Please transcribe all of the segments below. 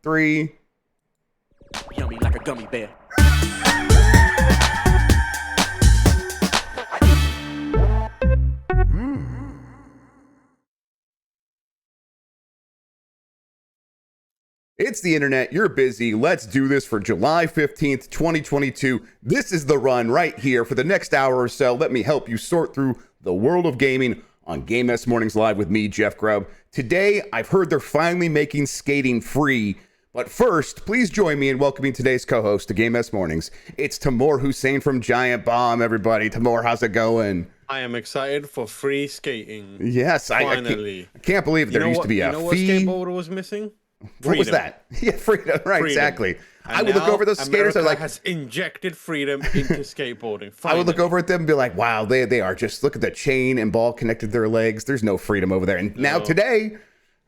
3. Yummy like a gummy bear. It's the internet. You're busy. Let's do this for July 15th, 2022. This is the run right here for the next hour or so. Let me help you sort through the world of gaming on Game S Mornings Live with me, Jeff Grubb. Today, I've heard they're finally making skating free. But first, please join me in welcoming today's co-host to Game S Mornings. It's Tamoor Hussain from Giant Bomb, everybody. Tamoor, how's it going? I am excited for free skating. Yes, finally. I can't believe there used to be a what fee. skateboarder was missing? What was that? Yeah, freedom. Right, exactly. And I would look over those skaters. I like has injected freedom into skateboarding. I would look over at them and be like, "Wow, they are just look at the chain and ball connected to their legs. There's no freedom over there." And now today,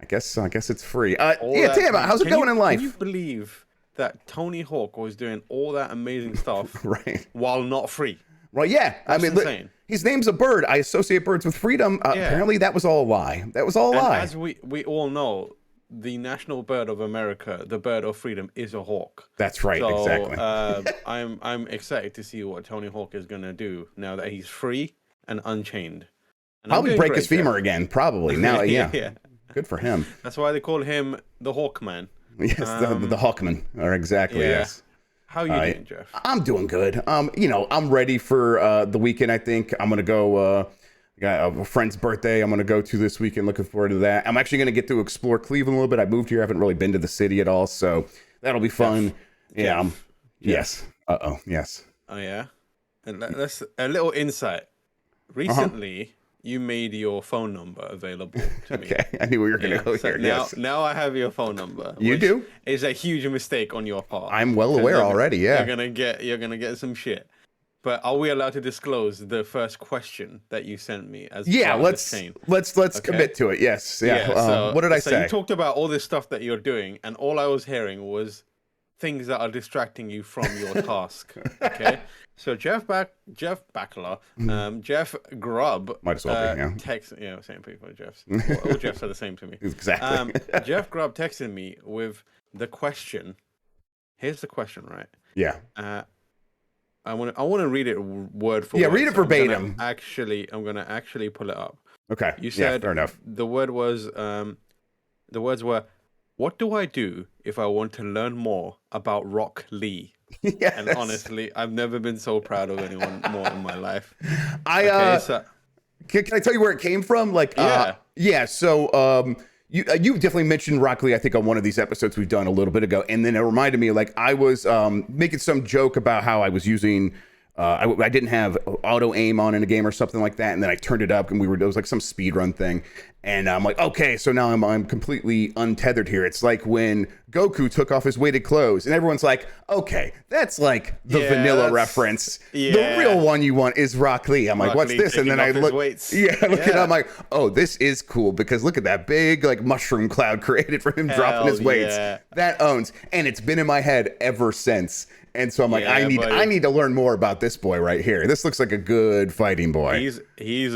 I guess it's free. Yeah, Tim, how's it going in life? Can you believe that Tony Hawk was doing all that amazing stuff right while not free? Well, yeah. That's insane. His name's a bird. I associate birds with freedom. Apparently, that was all a lie. That was all a lie. As we all know, the national bird of America, the bird of freedom, is a hawk. That's right, so, exactly. I'm excited to see what Tony Hawk is gonna do now that he's free and unchained. And probably break his femur again. Probably now. Yeah. Yeah. Good for him. That's why they call him the Hawkman. Yes, the Hawkman. Or exactly. Yeah. Yes. How you doing, Jeff? I'm doing good. I'm ready for the weekend. I think I'm gonna go. Got a friend's birthday I'm going to go to this weekend. Looking forward to that. I'm actually going to get to explore Cleveland a little bit. I moved here. I haven't really been to the city at all. So that'll be fun. Yes. Yes. Oh, yeah. And that's a little insight. Recently, you made your phone number available to me. Okay. I knew we were going to go so here. Now I have your phone number. You do? It's a huge mistake on your part. I'm well aware already. Yeah. You're gonna get some shit. But are we allowed to disclose the first question that you sent me? Let's commit to it. Yes. Yeah. What did I say? So you talked about all this stuff that you're doing, and all I was hearing was things that are distracting you from your task. Okay. So Jeff Grubb. Might as well be. Same people. Jeffs. All Jeffs are the same to me. Exactly. Jeff Grubb texted me with the question. Here's the question, right? Yeah. I want to read it word for word. Yeah, read it verbatim. I'm gonna actually pull it up. Okay. You said fair enough. The words were, "What do I do if I want to learn more about Rock Lee?" Yes. And honestly, I've never been so proud of anyone more in my life. Can I tell you where it came from? So you definitely mentioned Rock Lee, I think, on one of these episodes we've done a little bit ago. And then it reminded me, like, I was making some joke about how I was using, I didn't have auto aim on in a game or something like that. And then I turned it up and it was like some speed run thing. And I'm like, okay, so now I'm completely untethered here. It's like when Goku took off his weighted clothes and everyone's like, okay, that's like the vanilla reference. Yeah. The real one you want is Rock Lee. I'm like, what's this? And then I look, I look it up. I'm like, oh, this is cool because look at that big like mushroom cloud created from him dropping his weights. Yeah. That owns. And it's been in my head ever since. And so I'm like, I need to learn more about this boy right here. This looks like a good fighting boy. He is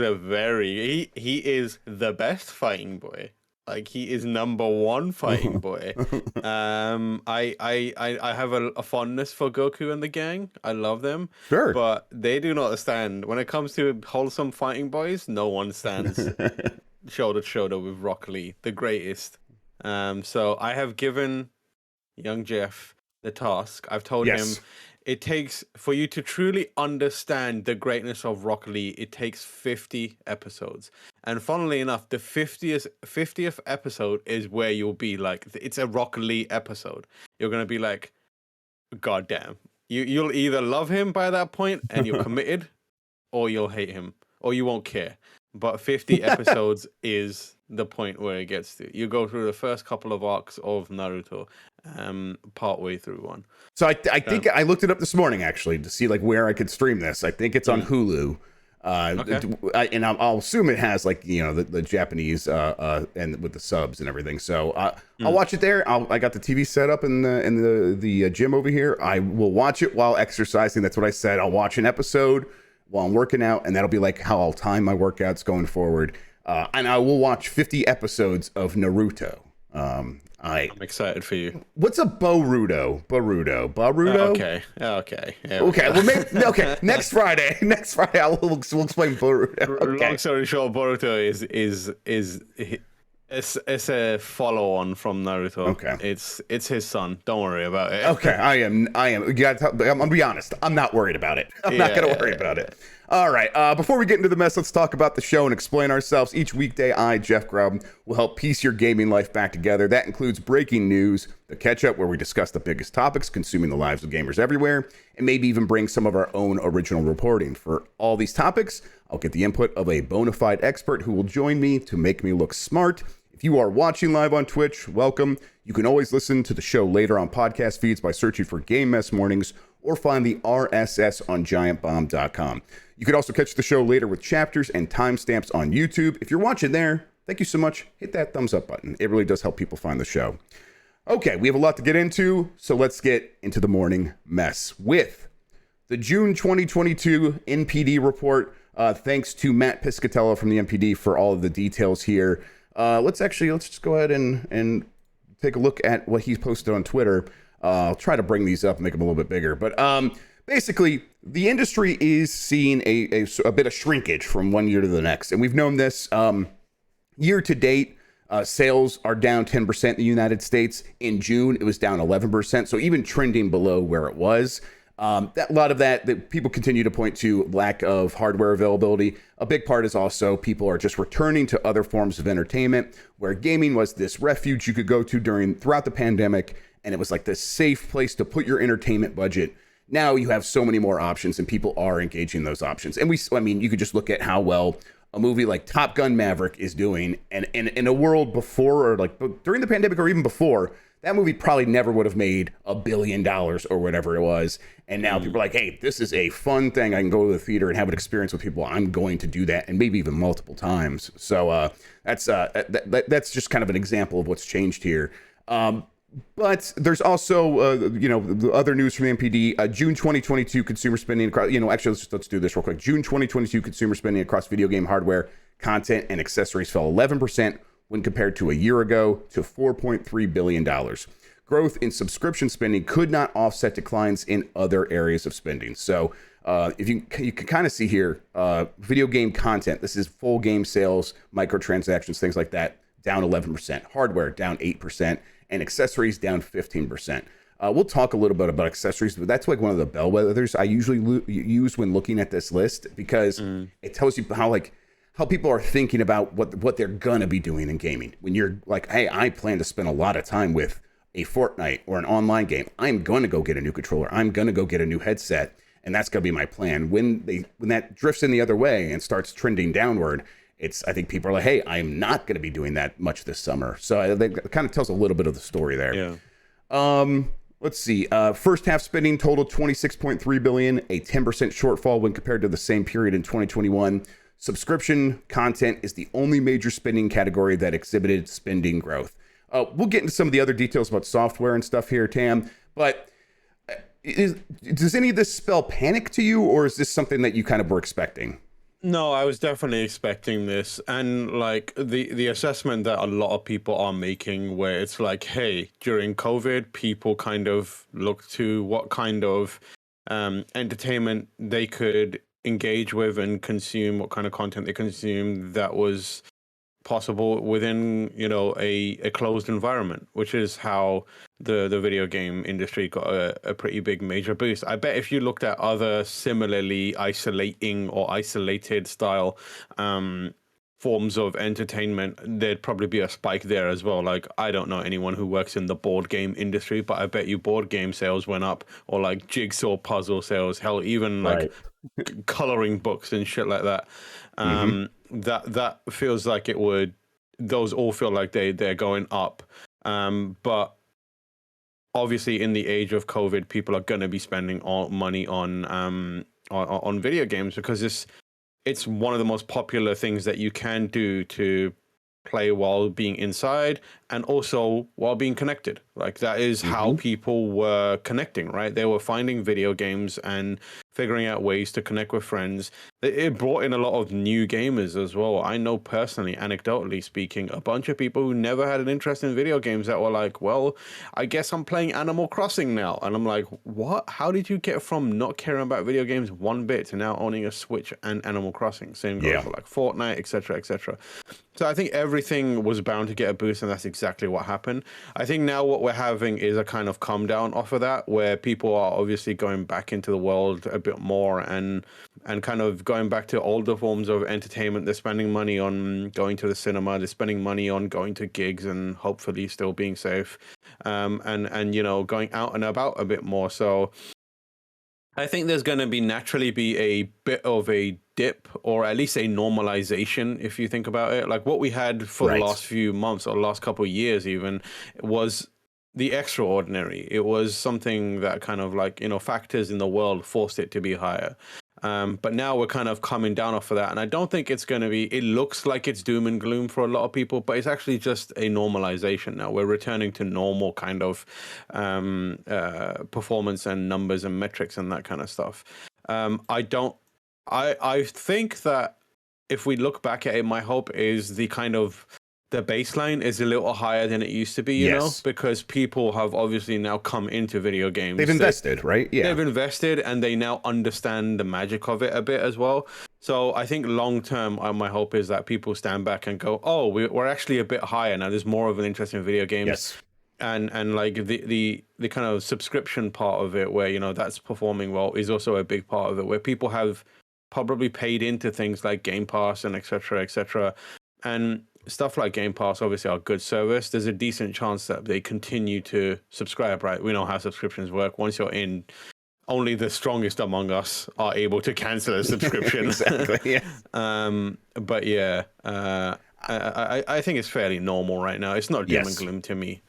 the best fighting boy. Like, he is number one fighting boy. I have a fondness for Goku and the gang. I love them. Sure. But they do not stand. When it comes to wholesome fighting boys, no one stands shoulder to shoulder with Rock Lee, the greatest. So I have given young Jeff the task. I've told him it takes, for you to truly understand the greatness of Rock Lee, it takes 50 episodes. And funnily enough, the 50th episode is where you'll be like, it's a Rock Lee episode. You're going to be like, God damn. You'll either love him by that point and you're committed, or you'll hate him, or you won't care. But 50 episodes is the point where it gets to. You go through the first couple of arcs of Naruto, part way through one. So I think I looked it up this morning actually to see like where I could stream this. I think it's on Hulu. And I'll assume it has like, you know, the Japanese and with the subs and everything. So I'll watch it there. I got the TV set up in the gym over here. I will watch it while exercising. That's what I said. I'll watch an episode while I'm working out, and that'll be like how I'll time my workouts going forward. And I will watch 50 episodes of Naruto. right. I'm excited for you. What's a Boruto? Boruto? Okay. Yeah, Okay. Well, maybe, okay. Next Friday, we'll explain Boruto. Okay. Long story short, Boruto it's a follow on from Naruto. Okay. It's his son. Don't worry about it. Okay, I am. I'm gonna be honest. I'm not worried about it. I'm not gonna worry about it. All right. Before we get into the mess, let's talk about the show and explain ourselves. Each weekday, I, Jeff Grubb, will help piece your gaming life back together. That includes breaking news, the catch up, where we discuss the biggest topics consuming the lives of gamers everywhere, and maybe even bring some of our own original reporting. For all these topics, I'll get the input of a bona fide expert who will join me to make me look smart. If you are watching live on Twitch, welcome. You can always listen to the show later on podcast feeds by searching for Game Mess Mornings or find the RSS on giantbomb.com. You could also catch the show later with chapters and timestamps on YouTube. If you're watching there, thank you so much. Hit that thumbs up button. It really does help people find the show. Okay, we have a lot to get into, so let's get into the morning mess with the June 2022 NPD report. Thanks to Matt Piscatello from the NPD for all of the details here. Let's just go ahead and take a look at what he's posted on Twitter. I'll try to bring these up and make them a little bit bigger. But basically, the industry is seeing a bit of shrinkage from one year to the next. And we've known this year to date. Sales are down 10% in the United States. In June, it was down 11%. So even trending below where it was. A lot of that people continue to point to lack of hardware availability. A big part is also people are just returning to other forms of entertainment, where gaming was this refuge you could go to throughout the pandemic, and it was like this safe place to put your entertainment budget. Now you have so many more options, and people are engaging those options. And you could just look at how well a movie like Top Gun Maverick is doing, and in a world before, or like during the pandemic, or even before, that movie probably never would have made $1 billion or whatever it was. And now people are like, hey, this is a fun thing. I can go to the theater and have an experience with people. I'm going to do that, and maybe even multiple times. So that's just kind of an example of what's changed here. But there's also, the other news from the NPD, June 2022 consumer spending across, let's do this real quick. June 2022 consumer spending across video game hardware, content, and accessories fell 11% when compared to a year ago to $4.3 billion. Growth in subscription spending could not offset declines in other areas of spending. So if you can kind of see here, video game content, this is full game sales, microtransactions, things like that, down 11%. Hardware down 8%, and accessories down 15%. We'll talk a little bit about accessories, but that's like one of the bellwethers I usually use when looking at this list, because it tells you how people are thinking about what they're gonna be doing in gaming. When you're like, hey, I plan to spend a lot of time with a Fortnite or an online game, I'm gonna go get a new controller, I'm gonna go get a new headset, and that's gonna be my plan. When that drifts in the other way and starts trending downward, I think people are like, hey, I'm not gonna be doing that much this summer. So I think it kind of tells a little bit of the story there. Yeah. Let's see. First half spending totaled $26.3 billion, a 10% shortfall when compared to the same period in 2021. Subscription content is the only major spending category that exhibited spending growth. We'll get into some of the other details about software and stuff here, Tam, but does any of this spell panic to you, or is this something that you kind of were expecting? No, I was definitely expecting this. And like the assessment that a lot of people are making, where it's like, hey, during COVID, people kind of looked to what kind of entertainment they could engage with and consume, what kind of content they consume that was possible within, a closed environment, which is how the video game industry got a pretty big major boost. I bet if you looked at other similarly isolating or isolated style forms of entertainment, there'd probably be a spike there as well. Like, I don't know anyone who works in the board game industry, but I bet you board game sales went up, or like jigsaw puzzle sales, hell, even like coloring books and shit like that. That feels like it would. Those all feel like they're going up. But obviously, in the age of COVID, people are going to be spending all money on video games, because it's one of the most popular things that you can do to play while being inside and also while being connected. Like that is how people were connecting, right? They were finding video games and figuring out ways to connect with friends. It brought in a lot of new gamers as well. I know personally, anecdotally speaking, a bunch of people who never had an interest in video games that were like, well, I guess I'm playing Animal Crossing now. And I'm like, what? How did you get from not caring about video games one bit to now owning a Switch and Animal Crossing? Same goes for like Fortnite, etc., etc. So I think everything was bound to get a boost, and that's exactly what happened. I think now what we're having is a kind of calm down off of that, where people are obviously going back into the world a bit more and kind of going back to older forms of entertainment. They're spending money on going to the cinema. They're spending money on going to gigs and hopefully still being safe, and you know, going out and about a bit more. So I think there's going to naturally be a bit of a dip, or at least a normalization, if you think about it. Like what we had for the last few months or the last couple of years even was the extraordinary. It was something that kind of like, you know, factors in the world forced it to be higher. But now we're kind of coming down off of that. And I don't think it's going to be, it looks like it's doom and gloom for a lot of people, but it's actually just a normalization now. We're returning to normal kind of performance and numbers and metrics and that kind of stuff. I think that if we look back at it, my hope is the baseline is a little higher than it used to be, you know, because people have obviously now come into video games. They've invested, right? Yeah. They've invested and they now understand the magic of it a bit as well. So I think long term, my hope is that people stand back and go, oh, we're actually a bit higher now. There's more of an interest in video games. Yes. And like the kind of subscription part of it, where, you know, that's performing well, is also a big part of it, where people have probably paid into things like Game Pass and et cetera, and stuff like Game Pass obviously are good service. There's a decent chance that they continue to subscribe, right? We know how subscriptions work. Once you're in, only the strongest among us are able to cancel a subscription. Exactly. Yeah. But yeah, I think it's fairly normal right now. It's not doom and gloom to me.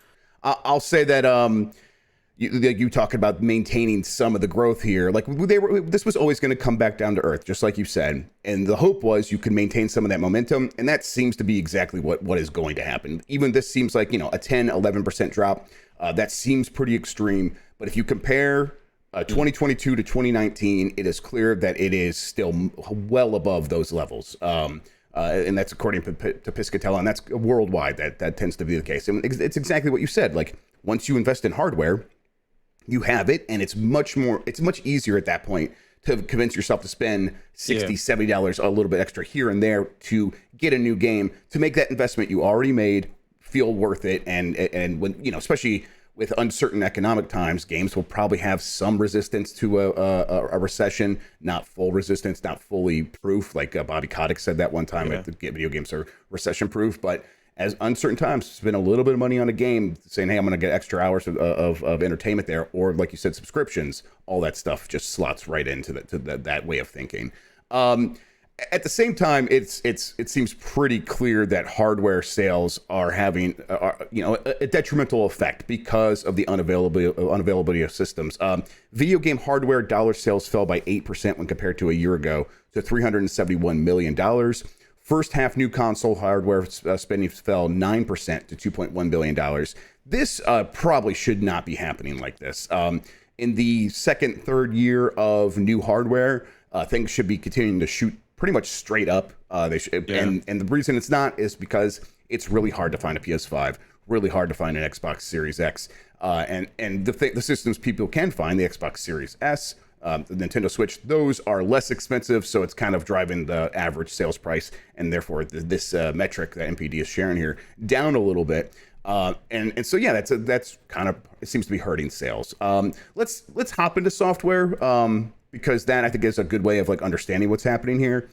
I'll say that you talk about maintaining some of the growth here. Like this was always going to come back down to earth, just like you said. And the hope was you could maintain some of that momentum. And that seems to be exactly what is going to happen. Even this seems like, you know, a 10, 11% drop. That seems pretty extreme. But if you compare 2022 to 2019, it is clear that it is still well above those levels. And that's according to Piscatella, and that's worldwide. That tends to be the case. And it's exactly what you said. Like once you invest in hardware, you have it, and it's much easier at that point to convince yourself to spend $60, $70, a little bit extra here and there to get a new game, to make that investment you already made feel worth it. And when, you know, especially with uncertain economic times, games will probably have some resistance to a recession, not full resistance, not fully proof. Like Bobby Kotick said that one time, that video games are recession proof. But as uncertain times, spend a little bit of money on a game, saying, hey, I'm going to get extra hours of entertainment there. Or like you said, subscriptions, all that stuff just slots right into that way of thinking. At the same time, it seems pretty clear that hardware sales are having a detrimental effect because of the unavailability of systems. Video game hardware dollar sales fell by 8% when compared to a year ago to $371 million. First half new console hardware spending fell 9% to $2.1 billion. This probably should not be happening like this. In the second, third year of new hardware, things should be continuing to shoot pretty much straight up. And the reason it's not is because it's really hard to find a PS5, really hard to find an Xbox Series X, and the systems people can find, the Xbox Series S, the Nintendo Switch, those are less expensive, so it's kind of driving the average sales price, and therefore this metric that NPD is sharing here down a little bit. And so yeah, that's kind of, it seems to be hurting sales. Let's hop into software, because that I think is a good way of like understanding what's happening here.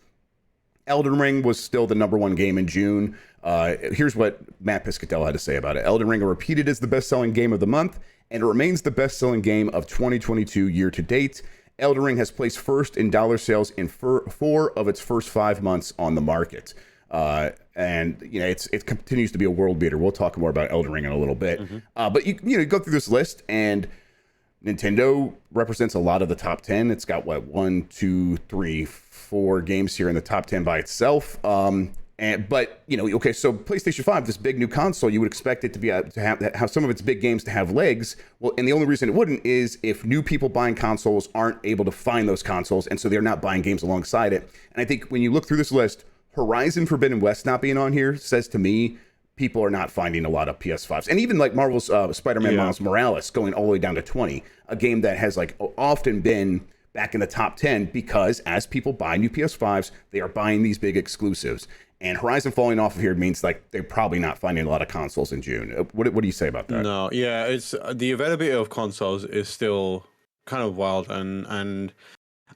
Elden Ring was still the #1 game in June. Here's what Matt Piscatella had to say about it. Elden Ring repeated as the best-selling game of the month, and it remains the best-selling game of 2022 year to date. Elden Ring has placed first in dollar sales in 4 of its first 5 months on the market. And you know, it continues to be a world beater. We'll talk more about Elden Ring in a little bit. But you go through this list, and Nintendo represents a lot of the top 10. It's got 1, 2, 3, 4 games here in the top 10 by itself. But okay, so PlayStation 5, this big new console, you would expect it to be to have some of its big games to have legs. Well, and the only reason it wouldn't is if new people buying consoles aren't able to find those consoles, and so they're not buying games alongside it. And I think when you look through this list, Horizon Forbidden West not being on here says to me people are not finding a lot of PS5s. And even like Marvel's Spider-Man Miles Morales going all the way down to 20, a game that has like often been back in the top 10 because as people buy new PS5s, they are buying these big exclusives. And Horizon falling off of here means like they're probably not finding a lot of consoles in June. What do you say about that? No, yeah, it's the availability of consoles is still kind of wild, and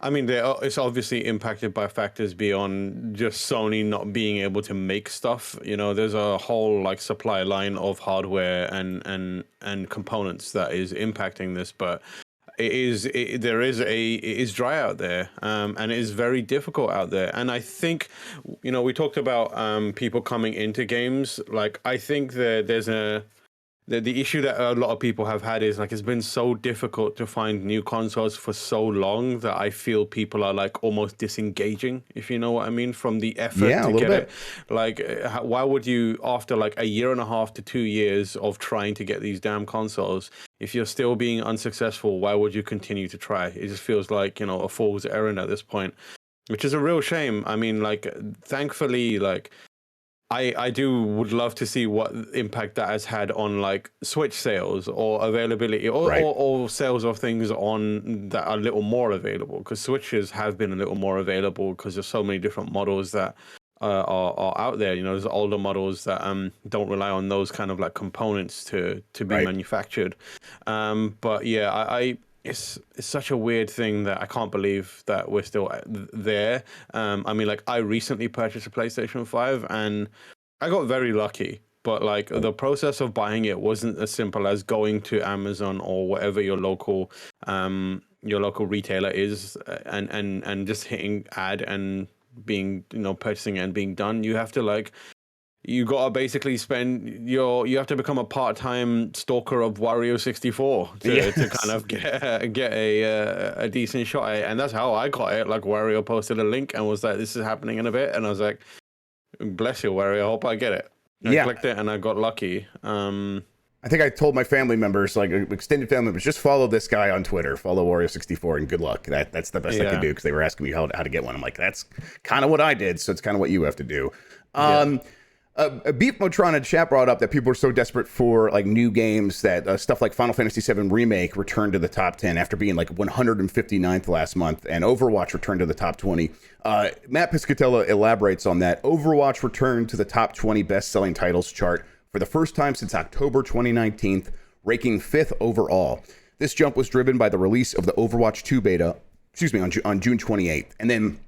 I mean it's obviously impacted by factors beyond just Sony not being able to make stuff. There's a whole like supply line of hardware and components that is impacting this, but it is dry out there, and it is very difficult out there. And I think, we talked about people coming into games. Like, I think that there's the issue that a lot of people have had is like it's been so difficult to find new consoles for so long that I feel people are like almost disengaging, if you know what I mean, from the effort to get it. Like, why would you, after like a year and a half to 2 years of trying to get these damn consoles, if you're still being unsuccessful, why would you continue to try? It just feels like, a fool's errand at this point, which is a real shame. I mean, like, thankfully, like, I would love to see what impact that has had on like Switch sales or availability or sales of things on that are a little more available, because Switches have been a little more available because there's so many different models that are out there. There's older models that don't rely on those kind of like components to be manufactured. But yeah, it's such a weird thing that I can't believe that we're still there. I mean, like, I recently purchased a PlayStation 5 and I got very lucky, but like the process of buying it wasn't as simple as going to Amazon or whatever your local retailer is and just hitting add and being, purchasing and being done. You have to you gotta basically you have to become a part-time stalker of Wario 64 to kind of get a decent shot at it. And that's how I got it. Like, Wario posted a link and was like, this is happening in a bit, and I was like, bless you, Wario, I hope I get it. I clicked it and I got lucky. I think I told my family members, like extended family members, just follow this guy on Twitter, follow Wario 64, and good luck. That's the best I can do, because they were asking me how to get one. I'm like, that's kind of what I did, so it's kind of what you have to do. Beef Motron in chat brought up that people are so desperate for like new games that stuff like Final Fantasy VII Remake returned to the top 10 after being like 159th last month, and Overwatch returned to the top 20. Matt Piscatella elaborates on that. Overwatch returned to the top 20 best-selling titles chart for the first time since October 2019, ranking 5th overall. This jump was driven by the release of the Overwatch 2 beta, on June 28th, and then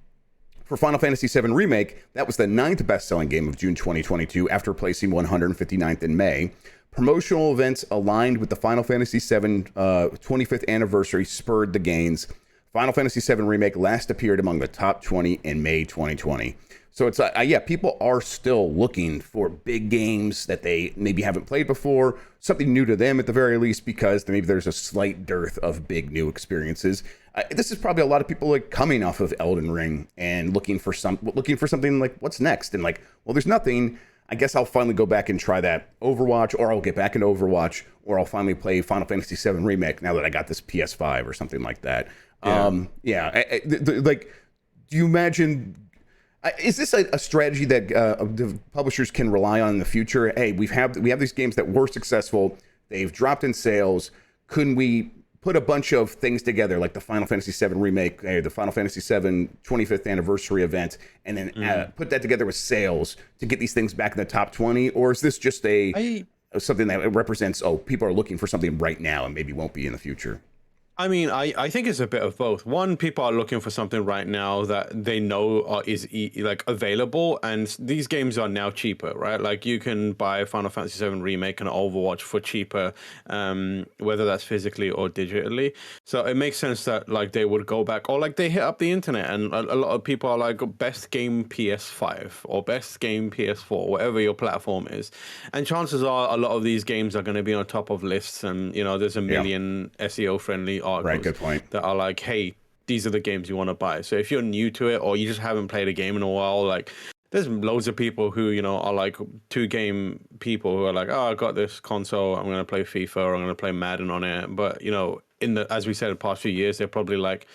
for Final Fantasy VII Remake, that was the 9th best-selling game of June 2022 after placing 159th in May. Promotional events aligned with the Final Fantasy VII 25th anniversary spurred the gains. Final Fantasy VII Remake last appeared among the top 20 in May 2020. So it's, people are still looking for big games that they maybe haven't played before, something new to them at the very least, because maybe there's a slight dearth of big new experiences. This is probably a lot of people like coming off of Elden Ring and looking for something like, what's next? And like, well, there's nothing. I guess I'll finally go back and try that Overwatch, or I'll get back into Overwatch, or I'll finally play Final Fantasy VII Remake now that I got this PS5 or something like that. Like, do you imagine? Is this a strategy that the publishers can rely on in the future? Hey, we have these games that were successful. They've dropped in sales. Couldn't we put a bunch of things together, like the Final Fantasy VII Remake, the Final Fantasy VII 25th anniversary event, and then put that together with sales to get these things back in the top 20? Or is this just something that represents, people are looking for something right now and maybe won't be in the future? I mean, I think it's a bit of both. One, people are looking for something right now that they know is like available, and these games are now cheaper, right? Like, you can buy Final Fantasy VII Remake and Overwatch for cheaper, whether that's physically or digitally. So it makes sense that like they would go back, or like they hit up the internet, and a lot of people are like, best game PS5 or best game PS4, whatever your platform is. And chances are a lot of these games are going to be on top of lists, and there's a million SEO friendly articles, right, good point, that are like, hey, these are the games you want to buy. So if you're new to it, or you just haven't played a game in a while, like, there's loads of people who, you know, are like 2-game people who are like, oh, I got this console, I'm gonna play FIFA or I'm gonna play Madden on it. But you know, as we said, in the past few years, they're probably like,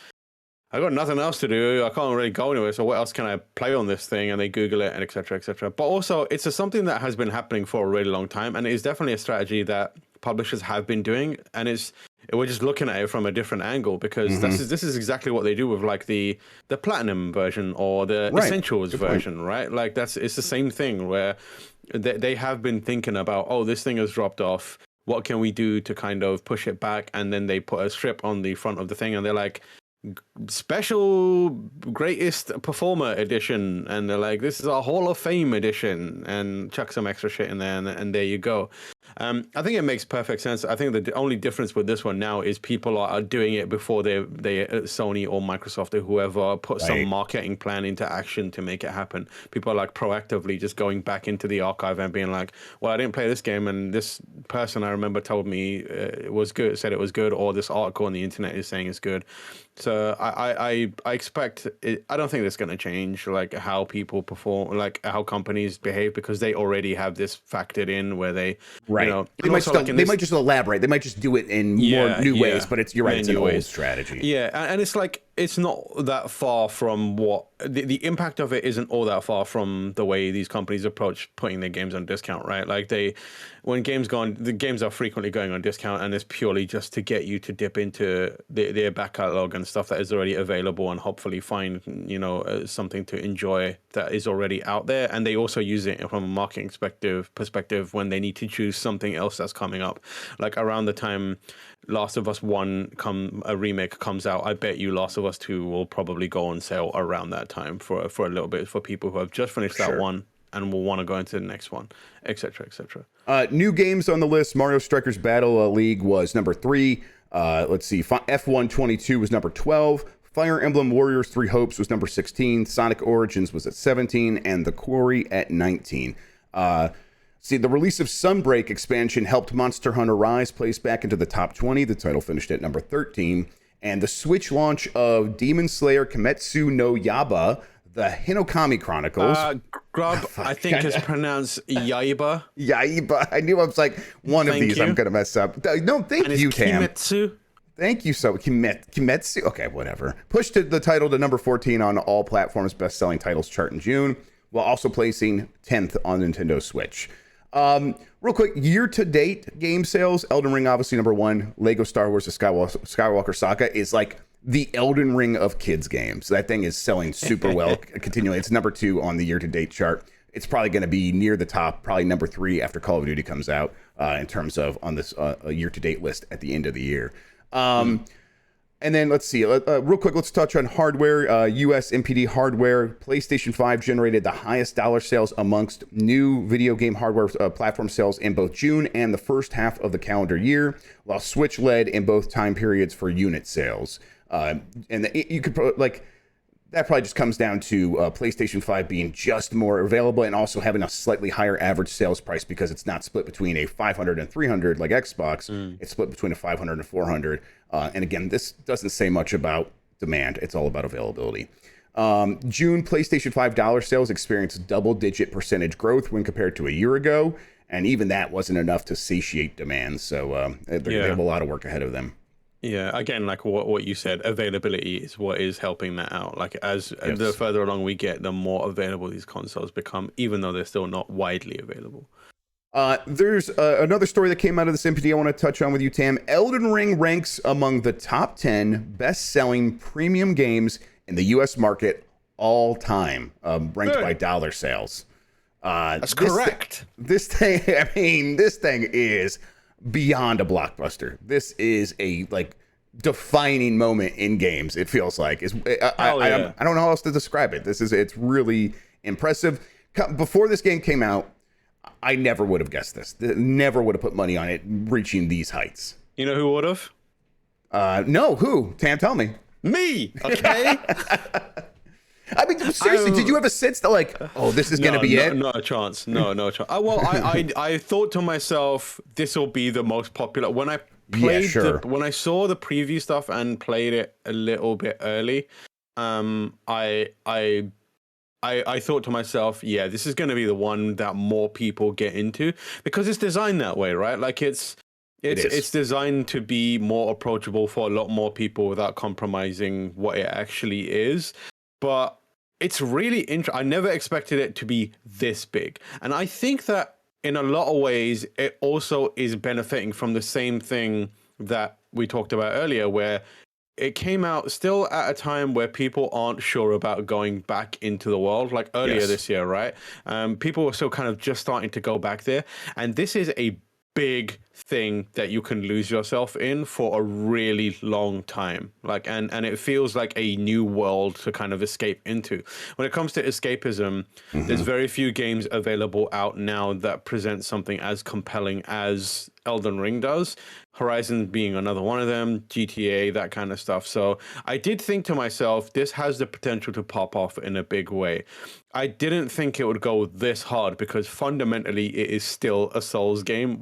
I got nothing else to do. I can't really go anywhere. So what else can I play on this thing? And they Google it and et cetera, et cetera. But also, it's something that has been happening for a really long time, and it is definitely a strategy that publishers have been doing. And we're just looking at it from a different angle, because this is exactly what they do with like the platinum version or the essentials version, right? Like it's the same thing where they have been thinking about, oh, this thing has dropped off. What can we do to kind of push it back? And then they put a strip on the front of the thing, and they're like, special greatest performer edition, and they're like, this is a Hall of Fame edition, and chuck some extra shit in there, and there you go. I think it makes perfect sense. I think the only difference with this one now is people are doing it before they Sony or Microsoft or whoever put some marketing plan into action to make it happen. People are like proactively just going back into the archive and being like, well, I didn't play this game, and this person I remember told me it was good, said it was good, or this article on the internet is saying it's good. So I expect it. I don't think that's going to change like how people perform, like how companies behave, because they already have this factored in where they you know, they might just elaborate. They might just do it in more new ways, but you're right, it's an old strategy. Yeah, and it's like, it's not that far from what the impact of it isn't all that far from the way these companies approach putting their games on discount, right? Like when the games are frequently going on discount, and it's purely just to get you to dip into their back catalog and stuff that is already available, and hopefully find, you know, something to enjoy that is already out there. And they also use it from a marketing perspective when they need to choose something else that's coming up, like around the time Last of Us 1 a remake comes out. I bet you Last of Us 2 will probably go on sale around that time for a little bit, for people who have just finished that one and will want to go into the next one, etc., etc. New games on the list: Mario Strikers Battle League was number 3. Let's see, F1 22 was number 12. Fire Emblem Warriors 3 Hopes was number 16. Sonic Origins was at 17, and The Quarry at 19. See, the release of Sunbreak expansion helped Monster Hunter Rise place back into the top 20. The title finished at number 13. And the Switch launch of Demon Slayer Kimetsu no Yaiba, the Hinokami Chronicles. Grub, I think it's pronounced Yaiba. Yaiba. I knew I was like, one of these I'm going to mess up. No, thank you, Tam. Kimetsu? Thank you so Kimetsu. Okay, whatever. Pushed the title to number 14 on all platforms best-selling titles chart in June, while also placing 10th on Nintendo Switch. Real quick, year-to-date game sales, Elden Ring obviously number 1. Lego Star Wars: The Skywalker Saga is like the Elden Ring of kids games. That thing is selling super well continually. It's number 2 on the year-to-date chart. It's probably going to be near the top, probably number 3 after Call of Duty comes out in terms of on this year-to-date list at the end of the year. And then let's see, real quick, let's touch on hardware. US NPD hardware, PlayStation 5 generated the highest dollar sales amongst new video game hardware platform sales in both June and the first half of the calendar year, while Switch led in both time periods for unit sales. You could that probably just comes down to PlayStation 5 being just more available and also having a slightly higher average sales price, because it's not split between a 500 and 300 like Xbox. It's split between a 500 and 400. And again, this doesn't say much about demand. It's all about availability. June PlayStation 5 dollar sales experienced double-digit percentage growth when compared to a year ago. And even that wasn't enough to satiate demand. So they have a lot of work ahead of them. Yeah, again, like what you said, availability is what is helping that out. Like the further along we get, the more available these consoles become, even though they're still not widely available. There's another story that came out of this NPD I want to touch on with you, Tam. Elden Ring ranks among the top 10 best-selling premium games in the U.S. market all time, ranked by dollar sales. That's correct. This thing is beyond a blockbuster. This is a defining moment in games. It feels like I don't know how else to describe it. It's really impressive. Before this game came out, I never would have guessed this. Never would have put money on it reaching these heights. You know who would have? No, who? Tam, tell me. Me. Okay. I mean, seriously, did you have a sense that this is going to be it? Not a chance. No chance. I thought to myself, this will be the most popular. When I played, when I saw the preview stuff and played it a little bit early, I I thought to myself, yeah, this is going to be the one that more people get into because it's designed that way, right? Like it's designed to be more approachable for a lot more people without compromising what it actually is. But it's really interesting. I never expected it to be this big. And I think that in a lot of ways, it also is benefiting from the same thing that we talked about earlier, where it came out still at a time where people aren't sure about going back into the world, like earlier this year, right? People were still kind of just starting to go back there. And this is a big thing that you can lose yourself in for a really long time. Like, and it feels like a new world to kind of escape into. When it comes to escapism, there's very few games available out now that present something as compelling as Elden Ring does. Horizon being another one of them, GTA, that kind of stuff. So I did think to myself, this has the potential to pop off in a big way. I didn't think it would go this hard because fundamentally it is still a Souls game,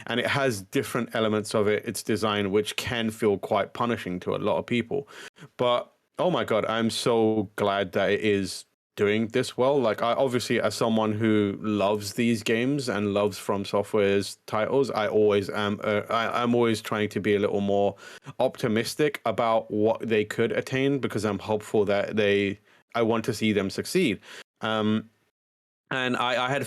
and it has different elements of its design, which can feel quite punishing to a lot of people. But oh my God, I'm so glad that it is doing this well. Like, I obviously, as someone who loves these games and loves From Software's titles, I always am. I'm always trying to be a little more optimistic about what they could attain because I'm hopeful that I want to see them succeed. And I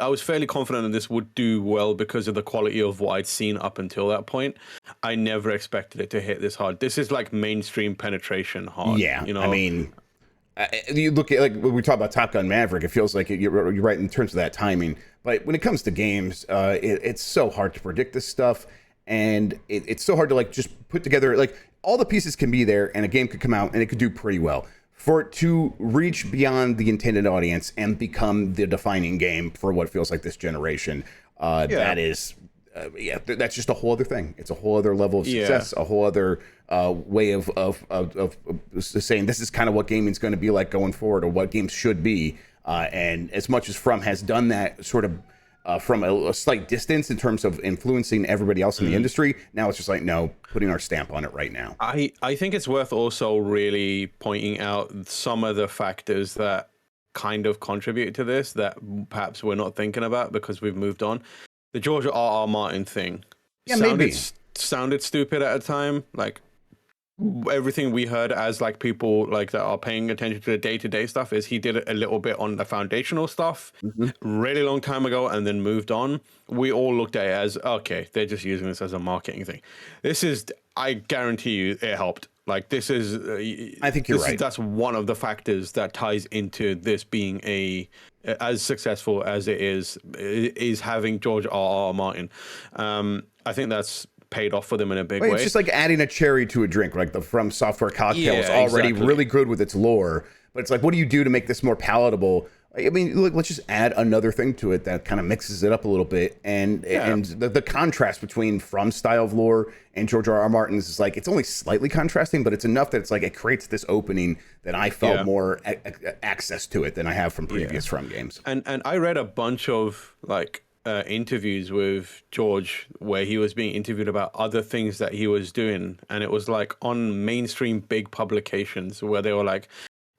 was fairly confident that this would do well because of the quality of what I'd seen up until that point. I never expected it to hit this hard. This is like mainstream penetration hard. Yeah, you know, I mean, you look at, like, when we talk about Top Gun Maverick, it feels like you're right in terms of that timing. But when it comes to games, it's so hard to predict this stuff, and it's so hard to like just put together, like, all the pieces can be there, and a game could come out and it could do pretty well. For it to reach beyond the intended audience and become the defining game for what feels like this generation, that is, that's just a whole other thing. It's a whole other level of success, a whole other way of saying this is kind of what gaming's going to be like going forward, or what games should be. And as much as From has done that sort of from a slight distance in terms of influencing everybody else in the industry, now it's just like, no, putting our stamp on it right now. I think it's worth also really pointing out some of the factors that kind of contribute to this that perhaps we're not thinking about because we've moved on. The George R.R. Martin thing sounded stupid at a time. Like, everything we heard as like people like that are paying attention to the day-to-day stuff is he did a little bit on the foundational stuff really long time ago and then moved on. We all looked at it as, okay, they're just using this as a marketing thing. This is, I guarantee you it helped. Like, this is, I think you're right. That's one of the factors that ties into this being as successful as it is having George R.R. Martin. I think that's paid off for them in a big way. It's just like adding a cherry to a drink. Like, the From Software cocktail is already really good with its lore, but it's like, what do you do to make this more palatable? I mean, look, let's just add another thing to it that kind of mixes it up a little bit. And the contrast between From style of lore and George R.R. Martin's is like, it's only slightly contrasting, but it's enough that it's like, it creates this opening that I felt more access to it than I have from previous From games. And I read a bunch of like interviews with George where he was being interviewed about other things that he was doing. And it was like on mainstream big publications where they were like,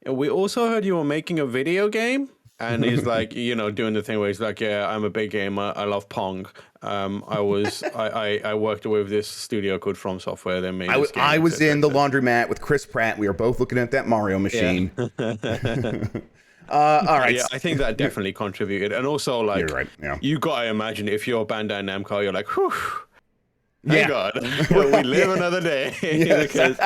we also heard you were making a video game. And he's like, doing the thing where he's like, yeah, I'm a big gamer. I love Pong. I worked with this studio called From Software. They made this game, I was in the laundromat with Chris Pratt. We were both looking at that Mario machine. All right. Yeah, I think that definitely contributed. And also, like, you're right. Yeah. You got to imagine if you're Bandai Namco, you're like, whew. Thank God, we live another day. Because,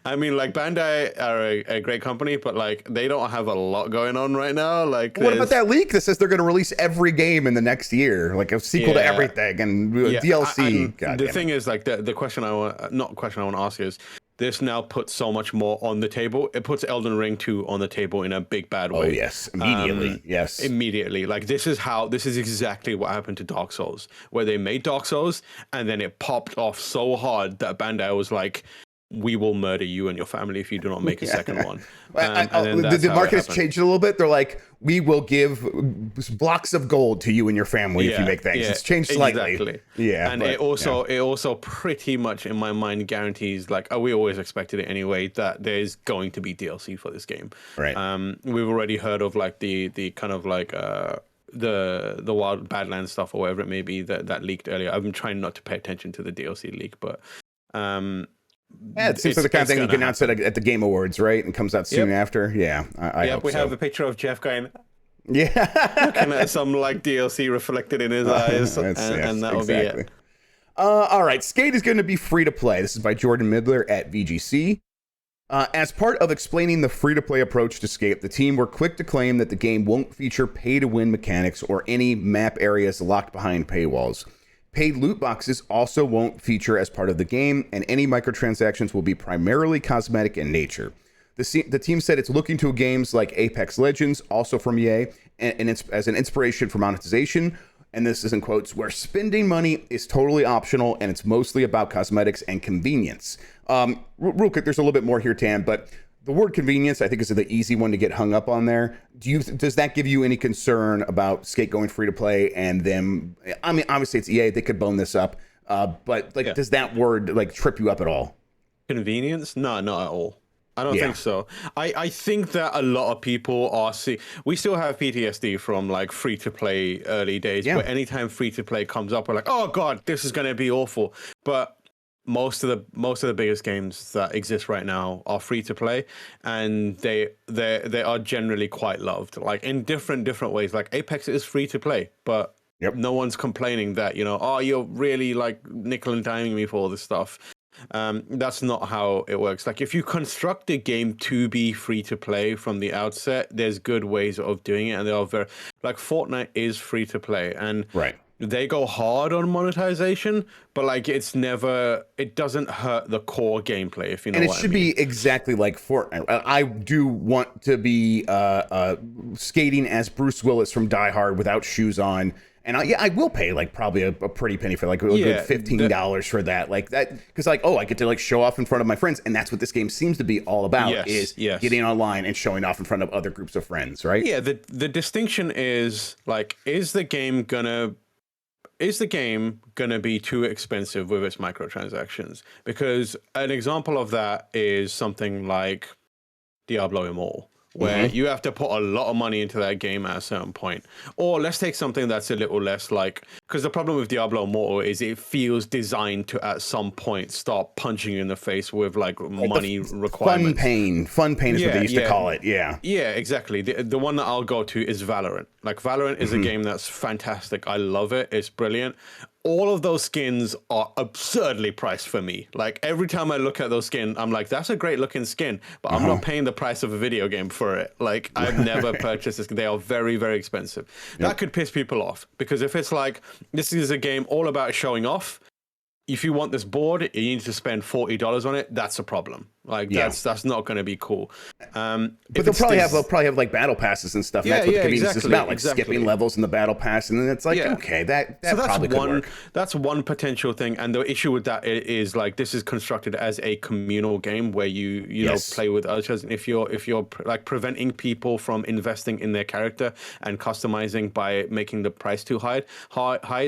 I mean, like, Bandai are a great company, but like, they don't have a lot going on right now. Like, what about that leak that says they're going to release every game in the next year, like a sequel to everything and DLC? And the thing is, like, the question I want to ask is, this now puts so much more on the table. It puts Elden Ring 2 on the table in a big bad way. Oh, yes. Immediately. Yes. Immediately. Like, this is exactly what happened to Dark Souls, where they made Dark Souls and then it popped off so hard that Bandai was like, we will murder you and your family if you do not make a second one. The market has changed a little bit. They're like, we will give blocks of gold to you and your family if you make things. It's changed slightly. Exactly. Yeah. And it also pretty much in my mind guarantees, like, we always expected it anyway, that there's going to be DLC for this game. Right. We've already heard of like the kind of like the Wild Badlands stuff or whatever it may be that leaked earlier. I've been trying not to pay attention to the DLC leak, but it seems like the kind of thing you can announce it at the Game Awards, right? And comes out soon after. Yeah, I hope we so. have a picture of Jeff going, yeah, looking at some like DLC reflected in his eyes, and that'll be it. All right, Skate is going to be free to play. This is by Jordan Midler at VGC. As part of explaining the free-to-play approach to Skate, the team were quick to claim that the game won't feature pay-to-win mechanics or any map areas locked behind paywalls. Paid loot boxes also won't feature as part of the game, and any microtransactions will be primarily cosmetic in nature. The team said it's looking to games like Apex Legends, also from EA, and it's as an inspiration for monetization, and this is in quotes, where spending money is totally optional and it's mostly about cosmetics and convenience. Real quick, there's a little bit more here, Tam, but the word convenience, I think, is the easy one to get hung up on there. Does that give you any concern about Skate going free to play and them? I mean, obviously it's EA; they could bone this up, but does that word like trip you up at all? Convenience? No, not at all. I don't think so. I think that a lot of people are we still have PTSD from like free to play early days, but anytime free to play comes up, we're like, oh god, this is going to be awful. But most of the biggest games that exist right now are free to play, and they are generally quite loved, like in different ways. Like Apex is free to play, but no one's complaining that, oh, you're really like nickel and diming me for all this stuff. That's not how it works. Like if you construct a game to be free to play from the outset, there's good ways of doing it, and they are very, like, Fortnite is free to play, and they go hard on monetization, but like it doesn't hurt the core gameplay, if you know what I mean. And it should be exactly like Fortnite. I do want to be skating as Bruce Willis from Die Hard without shoes on. And I will pay like probably a pretty penny for like a good $15 for that, like that, because like, oh, I get to like show off in front of my friends, and that's what this game seems to be all about, is getting online and showing off in front of other groups of friends, right? Yeah, the distinction is like, is the game gonna be too expensive with its microtransactions? Because an example of that is something like Diablo Immortal, where you have to put a lot of money into that game at a certain point. Or let's take something that's a little less, like, because the problem with Diablo Immortal is it feels designed to at some point start punching you in the face with like money requirements. Fun pain is what they used to call it. Yeah, exactly. The one that I'll go to is Valorant. Like Valorant is a game that's fantastic. I love it. It's brilliant. All of those skins are absurdly priced for me. Like every time I look at those skins, I'm like, that's a great looking skin, but I'm not paying the price of a video game for it. Like I've never purchased this. They are very, very expensive. That could piss people off, because if it's like, this is a game all about showing off, if you want this board, you need to spend $40 on it. That's a problem. Like that's not going to be cool. But they'll probably have like battle passes and stuff. And that's what the convenience is about, like skipping levels in the battle pass, and then it's like okay, that so probably could work. That's one potential thing. And the issue with that is like, this is constructed as a communal game where you know, play with others. And if you're like preventing people from investing in their character and customizing by making the price too high,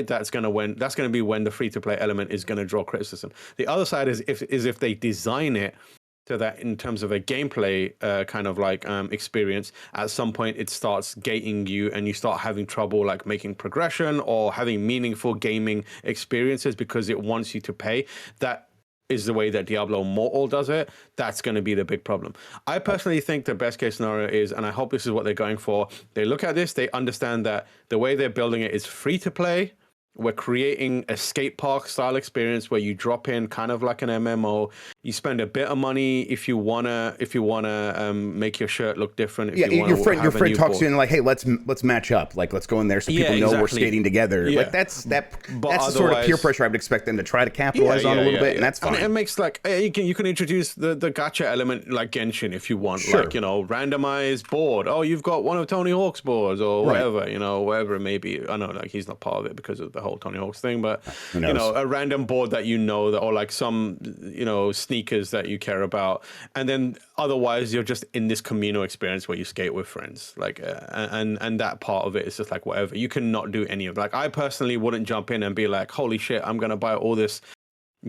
that's going to be when the free to play element is going to draw criticism. The other side is if they design it so that in terms of a gameplay kind of like experience, at some point it starts gating you and you start having trouble like making progression or having meaningful gaming experiences because it wants you to pay. That is the way that Diablo Immortal does it. That's going to be the big problem. I personally think the best case scenario is, and I hope this is what they're going for, they look at this, they understand that the way they're building it is free to play. We're creating a skate park style experience where you drop in kind of like an MMO. You spend a bit of money if you wanna make your shirt look different. Your friend talks to you and like, hey, let's match up. Like, let's go in there so people know we're skating together. Yeah. Like that's the sort of peer pressure I would expect them to try to capitalize on a little bit, and that's fine. And it makes like you can introduce the gacha element like Genshin if you want, like randomized board. Oh, you've got one of Tony Hawk's boards or whatever, whatever it may be. I know like he's not part of it because of the whole Tony Hawk's thing, but a random board that that, or like some, sneakers that you care about, and then otherwise you're just in this communal experience where you skate with friends, like and that part of it is just like whatever. You cannot do any of it. Like I personally wouldn't jump in and be like, holy shit, I'm gonna buy all this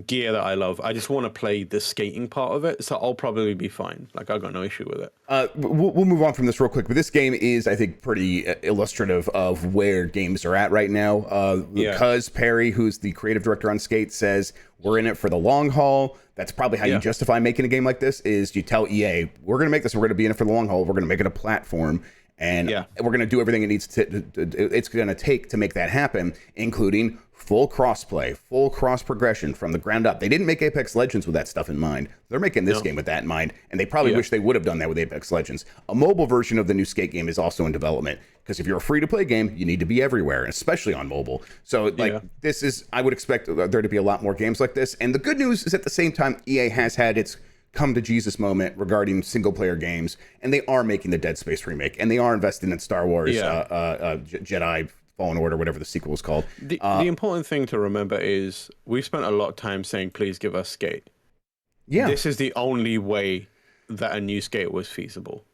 gear that I love. I just want to play the skating part of it, so I'll probably be fine. Like I got no issue with it. We'll move on from this real quick, but this game is, I think, pretty illustrative of where games are at right now. Because Perry, who's the creative director on Skate, says we're in it for the long haul. That's probably how you justify making a game like this. Is you tell EA, we're going to make this, we're going to be in it for the long haul. We're going to make it a platform. And we're going to do everything it's going to take to make that happen, including full crossplay, full cross progression from the ground up. They didn't make Apex Legends with that stuff in mind. They're making this game with that in mind, and they probably wish they would have done that with Apex Legends. A mobile version of the new Skate game is also in development, because if you're a free-to-play game, you need to be everywhere, especially on mobile. So, this is, I would expect there to be a lot more games like this. And the good news is, at the same time, EA has had its come to Jesus moment regarding single player games, and they are making the Dead Space remake, and they are investing in Star Wars Jedi Fallen Order, whatever the sequel is called. The important thing to remember is we've spent a lot of time saying, please give us Skate. This is the only way that a new Skate was feasible.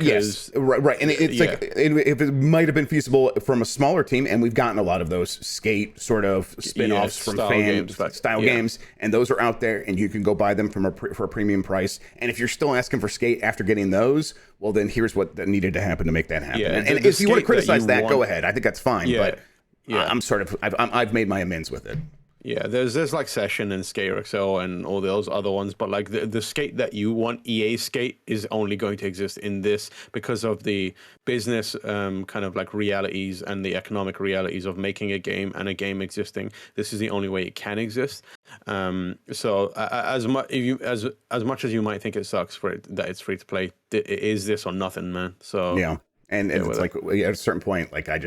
Yes, right. And it's like, if it might have been feasible from a smaller team, and we've gotten a lot of those Skate sort of spin-offs from style games, and those are out there, and you can go buy them for a premium price. And if you're still asking for Skate after getting those, well, then here's what needed to happen to make that happen. And if you want to criticize that, go ahead. I think that's fine. But I'm sort of, I've made my amends with it. Yeah, there's like Session and Skate XL and all those other ones, but like the Skate that you want, EA Skate, is only going to exist in this because of the business kind of like realities and the economic realities of making a game and a game existing. This is the only way it can exist. So as much as you might think it sucks for it that it's free to play, it is this or nothing, man. So and it's like at a certain point, like I've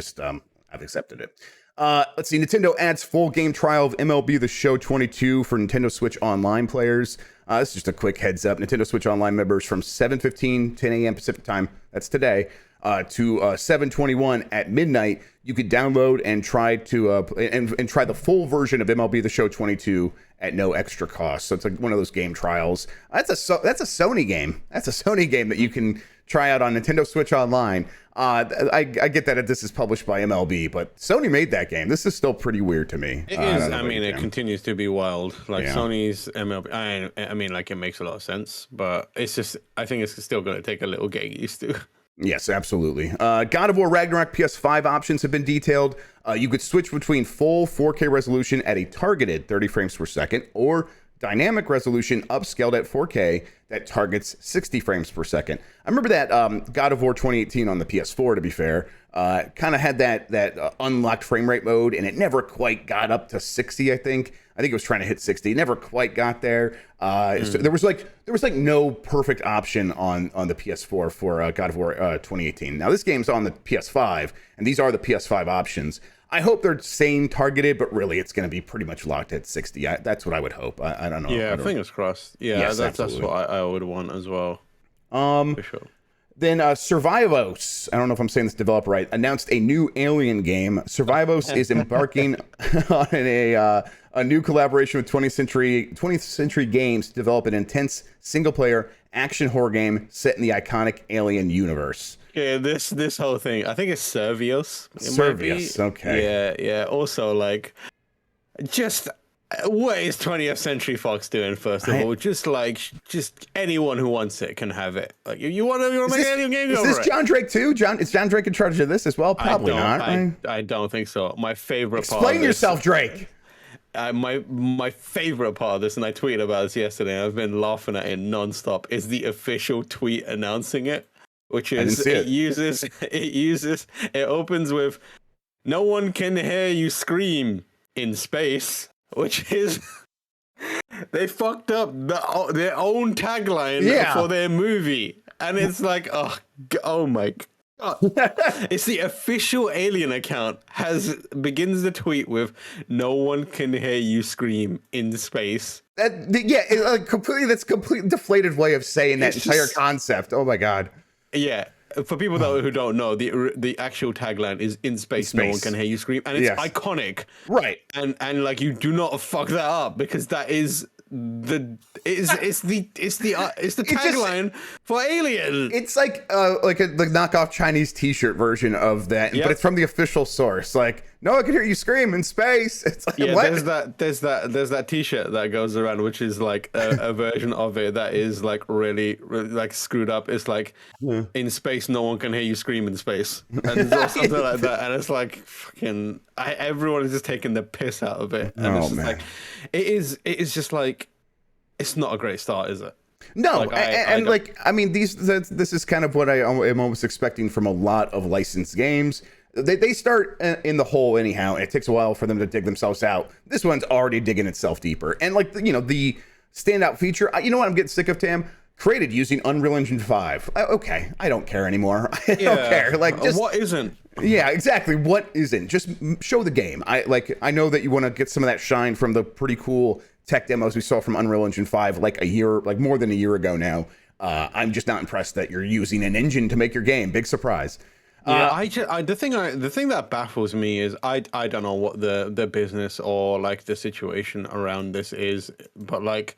accepted it. Let's see. Nintendo adds full game trial of MLB The Show 22 for Nintendo Switch Online players. This is just a quick heads up. Nintendo Switch Online members from 7:15, 10 a.m. Pacific time, that's today, to 7:21 at midnight, you could download and try to and try the full version of MLB The Show 22 at no extra cost. So it's like one of those game trials. That's a Sony game. That's a Sony game that you can try out on Nintendo Switch Online. I get that this is published by MLB, but Sony made that game. This is still pretty weird to me. It is. I mean, it continues to be wild. Like Sony's MLB. I mean, like it makes a lot of sense, but it's just, I think it's still going to take a little getting used to. Yes, absolutely. God of War Ragnarok PS5 options have been detailed. You could switch between full 4K resolution at a targeted 30 frames per second, or dynamic resolution upscaled at 4K that targets 60 frames per second. I remember that God of War 2018 on the PS4, to be fair, kind of had that unlocked frame rate mode, and it never quite got up to 60, I think. I think it was trying to hit 60. It never quite got there. So there was like no perfect option on the PS4 for God of War 2018. Now this game's on the PS5, and these are the PS5 options. I hope they're same targeted, but really it's going to be pretty much locked at 60. That's what I would hope. I don't know. Yeah, fingers crossed. Yeah, yes, that's what I would want as well. For sure. Then Survivos, I don't know if I'm saying this developer right, announced a new Alien game. Survivos is embarking on a new collaboration with 20th Century Games to develop an intense single-player action horror game set in the iconic Alien universe. Yeah, this whole thing, I think it's Survios. Survios, okay. Yeah. Also, like, just what is 20th Century Fox doing? First of all, just anyone who wants it can have it. Like, you want to make an Alien game? Is this John Drake too? Is John Drake in charge of this as well? Probably not. I don't think so. My favorite part. Explain yourself, Drake. My favorite part of this, and I tweeted about this yesterday, I've been laughing at it nonstop, is the official tweet announcing it, which is it opens with "No one can hear you scream in space," which is they fucked up their own tagline for their movie, and it's like, oh my god. It's the official Alien account begins the tweet with "No one can hear you scream in space." That's a completely deflated way of saying that entire concept. Oh my god. Yeah, for people who don't know, the actual tagline is "In space, no one can hear you scream," and it's iconic, right? And like, you do not fuck that up, because that is it's the tagline for Alien. It's like the knockoff Chinese T-shirt version of that, but it's from the official source. Like, no one can hear you scream in space. It's like, what? There's that T-shirt that goes around, which is like a version of it that is like really like screwed up. It's like in space, no one can hear you scream in space, and something like that. And it's like fucking everyone is just taking the piss out of it. And it's just like it is just like it's not a great start, is it? No, like, I mean, this is kind of what I am almost expecting from a lot of licensed games. They start in the hole anyhow, and it takes a while for them to dig themselves out. This one's already digging itself deeper. And like, the standout feature, you know what I'm getting sick of, Tam? Created using Unreal Engine 5. Okay, I don't care anymore. I don't care. Like, just what isn't? Yeah, exactly. What isn't? Just show the game. I know that you want to get some of that shine from the pretty cool tech demos we saw from Unreal Engine 5 like more than a year ago now. I'm just not impressed that you're using an engine to make your game. Big surprise. Yeah, the thing that baffles me is I don't know what the business or like the situation around this is, but like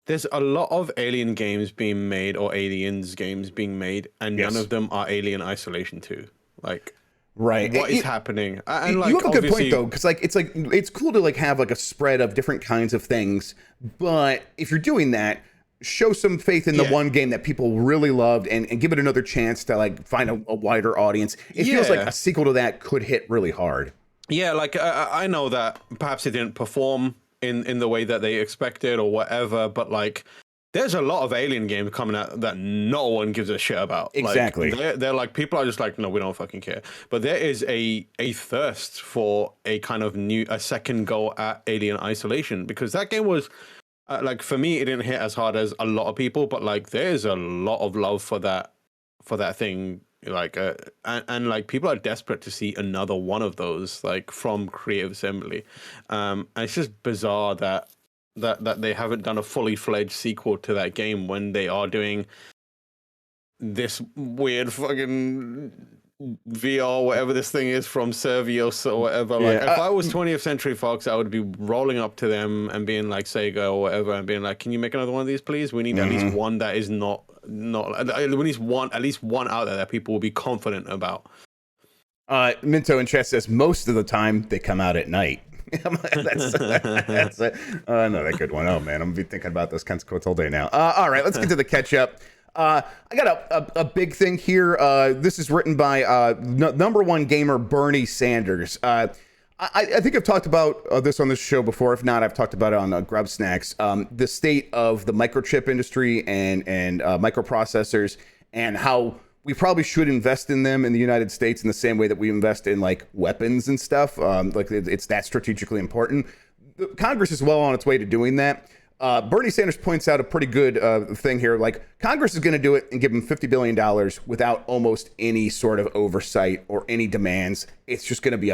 there's a lot of Alien games being made or Aliens games being made, and none of them are Alien Isolation 2. Like, right, what is happening? And like, you have a good point though, because it's cool to like have like a spread of different kinds of things, but if you're doing that, show some faith in the one game that people really loved and give it another chance to like find a wider audience. It feels like a sequel to that could hit really hard. Yeah, like I know that perhaps it didn't perform in the way that they expected or whatever, but like there's a lot of Alien games coming out that no one gives a shit about. Exactly. Like, they're like, people are just like, no, we don't fucking care. But there is a thirst for a kind of a second go at Alien Isolation, because that game was like, for me, it didn't hit as hard as a lot of people, but like there's a lot of love for that thing. Like and like people are desperate to see another one of those, like from Creative Assembly. And it's just bizarre that they haven't done a fully fledged sequel to that game when they are doing this weird fucking VR, whatever this thing is from Servios or whatever. Like, if I was 20th Century Fox, I would be rolling up to them and being like Sega or whatever, and being like, "Can you make another one of these, please? We need at least one that is not. We need at least one out there that people will be confident about." Minto in chat says most of the time they come out at night. That's another good one. Oh man, I'm gonna be thinking about those kinds of quotes all day now. All right, let's get to the catch up. I got a big thing here. This is written by number one gamer Bernie Sanders. I think I've talked about this on this show before. If not, I've talked about it on Grub Snacks. The state of the microchip industry and microprocessors, and how we probably should invest in them in the United States in the same way that we invest in like weapons and stuff. Like it's that strategically important. Congress is well on its way to doing that. Bernie Sanders points out a pretty good thing here. Like, Congress is going to do it and give him $50 billion without almost any sort of oversight or any demands. It's just going to be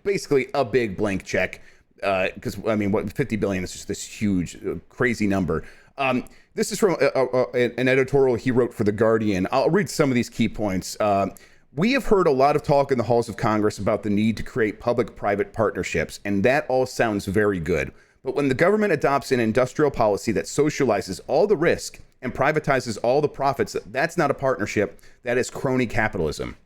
basically a big blank check. Because, I mean, what $50 billion is just this huge, crazy number. This is from an editorial he wrote for The Guardian. I'll read some of these key points. We have heard a lot of talk in the halls of Congress about the need to create public-private partnerships, and that all sounds very good. But when the government adopts an industrial policy that socializes all the risk and privatizes all the profits, that's not a partnership. That is crony capitalism.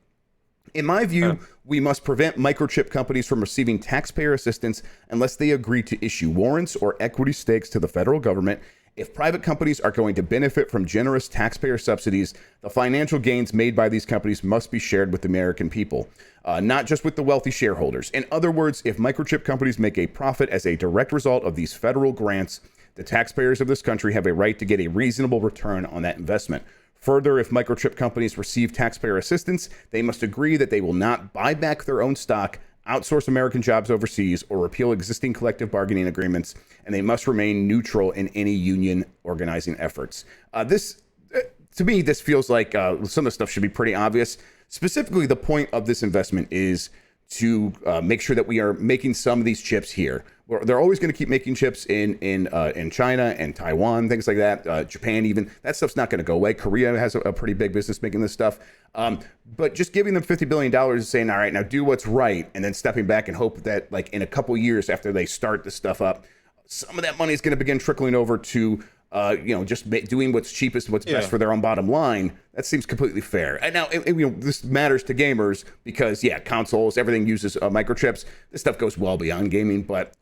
In my view, we must prevent microchip companies from receiving taxpayer assistance unless they agree to issue warrants or equity stakes to the federal government. If private companies are going to benefit from generous taxpayer subsidies, the financial gains made by these companies must be shared with the American people, not just with the wealthy shareholders. In other words, if microchip companies make a profit as a direct result of these federal grants, the taxpayers of this country have a right to get a reasonable return on that investment. Further, if microchip companies receive taxpayer assistance, they must agree that they will not buy back their own stock, outsource American jobs overseas, or repeal existing collective bargaining agreements, and they must remain neutral in any union organizing efforts. To me, this feels like some of the stuff should be pretty obvious. Specifically, the point of this investment is to make sure that we are making some of these chips here. They're always going to keep making chips in China and Taiwan, things like that. Japan, even. That stuff's not going to go away. Korea has a pretty big business making this stuff. But just giving them $50 billion and saying, all right, now do what's right, and then stepping back and hope that like in a couple years after they start this stuff up, some of that money is going to begin trickling over to just doing what's cheapest and what's best for their own bottom line. That seems completely fair. And now, this matters to gamers because, consoles, everything uses microchips. This stuff goes well beyond gaming, but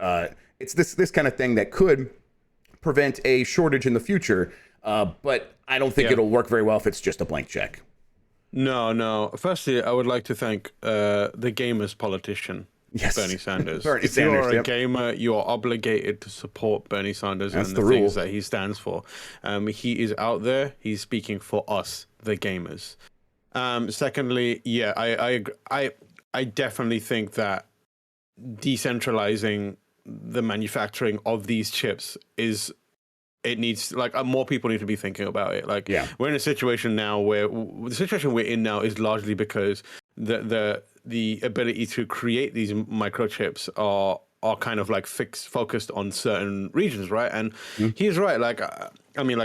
it's this kind of thing that could prevent a shortage in the future. But I don't think it'll work very well if it's just a blank check. No. Firstly, I would like to thank the gamer's politician. Yes. Bernie Sanders. If you are a gamer, you are obligated to support Bernie Sanders and the things that he stands for. He is out there. He's speaking for us, the gamers. Secondly, I definitely think that decentralizing the manufacturing of these chips needs more people need to be thinking about it. We're in a situation now where the situation we're in now is largely because the ability to create these microchips are kind of focused on certain regions, right? And he's right.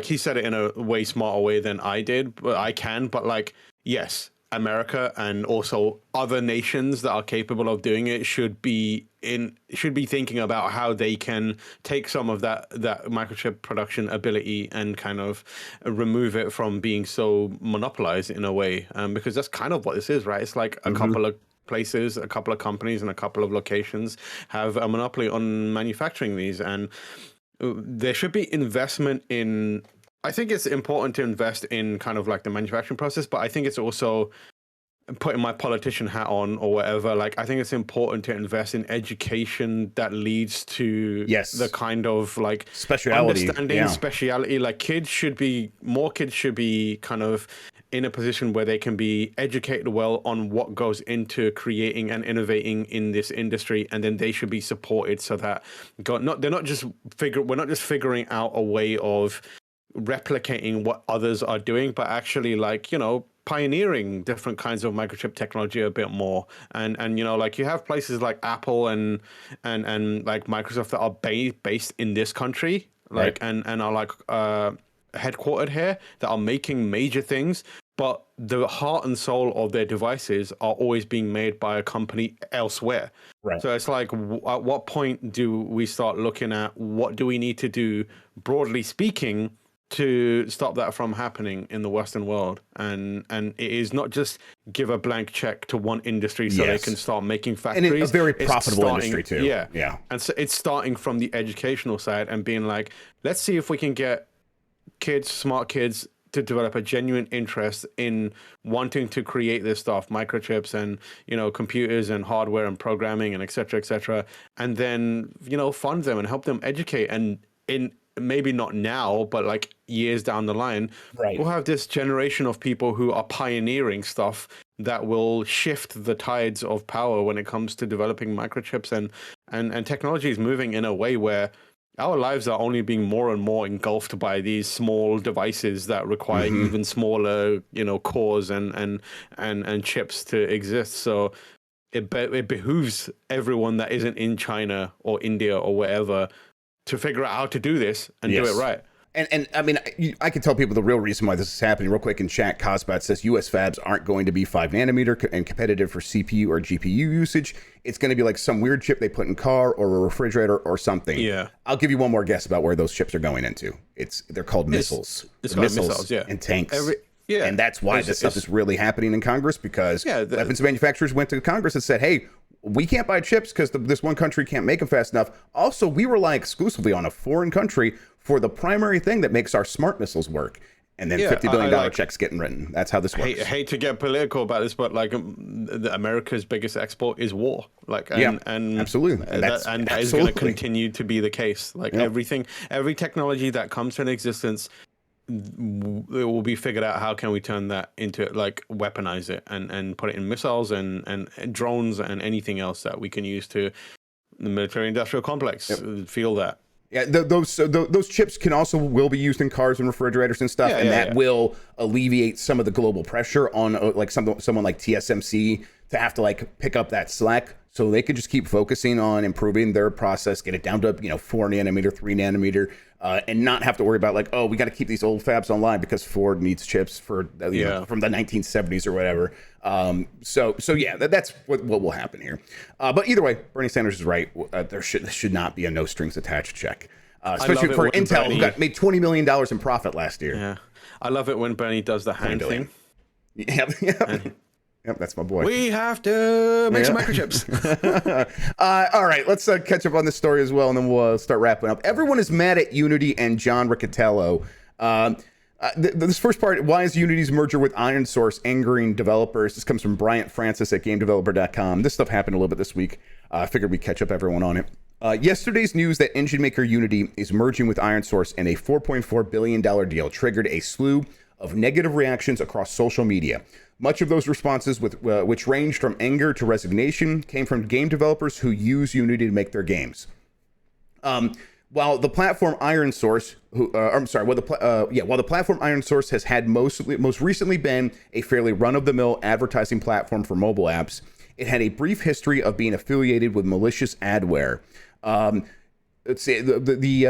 He said it in a way smarter way than I did, but yes, America and also other nations that are capable of doing it should be thinking about how they can take some of that microchip production ability and kind of remove it from being so monopolized in a way, because that's kind of what this is, right? It's like a couple of places, a couple of companies, and a couple of locations have a monopoly on manufacturing these, and there should be investment in. I think it's important to invest in kind of the manufacturing process, but I think it's also, putting my politician hat on or whatever, I think it's important to invest in education that leads to the kind of speciality, understanding, speciality. More kids should be kind of in a position where they can be educated well on what goes into creating and innovating in this industry, and then they should be supported so that we're not just figuring out a way of replicating what others are doing, but actually pioneering different kinds of microchip technology a bit more. And you have places like Apple and Microsoft that are based in this country, and are headquartered here, that are making major things, but the heart and soul of their devices are always being made by a company elsewhere. Right. So it's at what point do we start looking at what do we need to do, broadly speaking, to stop that from happening in the Western world? And it is not just give a blank check to one industry so they can start making factories. And a very profitable industry too. Yeah. And so it's starting from the educational side and being let's see if we can get smart kids to develop a genuine interest in wanting to create this stuff, microchips and, computers and hardware and programming and et cetera, and then, fund them and help them educate. And maybe not now, but years down the line, we'll have this generation of people who are pioneering stuff that will shift the tides of power when it comes to developing microchips, and technology is moving in a way where our lives are only being more and more engulfed by these small devices that require even smaller, cores and chips to exist. So it behooves everyone that isn't in China or India or wherever to figure out how to do this and do it right. And I mean, I can tell people the real reason why this is happening real quick in chat. Cosbat says US fabs aren't going to be 5 nanometer and competitive for CPU or GPU usage. It's going to be some weird chip they put in car or a refrigerator or something. Yeah. I'll give you one more guess about where those chips are going into. They're called missiles. It's called missiles, and tanks. And that's why this stuff is really happening in Congress, because weapons manufacturers went to Congress and said, hey, we can't buy chips because this one country can't make them fast enough. Also, we rely exclusively on a foreign country for the primary thing that makes our smart missiles work. And then $50 billion checks getting written. That's how this works. I hate to get political about this, but America's biggest export is war. And absolutely, and that is going to continue to be the case. Every technology that comes to an existence, it will be figured out how can we turn that into weaponize it and put it in missiles and drones and anything else that we can use to the military industrial complex. Feel that. Yeah, those chips will be used in cars and refrigerators and stuff, that will alleviate some of the global pressure on someone like TSMC to have to pick up that slack. so they can just keep focusing on improving their process, get it down to 4 nanometer, 3 nanometer, and not have to worry about like, oh, we got to keep these old fabs online because Ford needs chips for from the 1970s or whatever. So yeah, that's what will happen here. But either way, Bernie Sanders is right. There should not be a no strings attached check, especially for Intel, who made $20 million in profit last year. Yeah, I love it when Bernie does the hand thing. Yep, that's my boy. We have to make some microchips. All right, let's catch up on this story as well, and then we'll start wrapping up. Everyone is mad at Unity and John Riccitiello. This first part, why is Unity's merger with ironSource angering developers? This comes from Bryant Francis at GameDeveloper.com. This stuff happened a little bit this week. I figured we'd catch up everyone on it. Yesterday's news that engine maker Unity is merging with ironSource in a $4.4 billion deal triggered a slew of negative reactions across social media. Much of those responses, which ranged from anger to resignation, came from game developers who use Unity to make their games. While the platform ironSource, while the platform ironSource has had most recently been a fairly run-of-the-mill advertising platform for mobile apps, it had a brief history of being affiliated with malicious adware. Let's see. The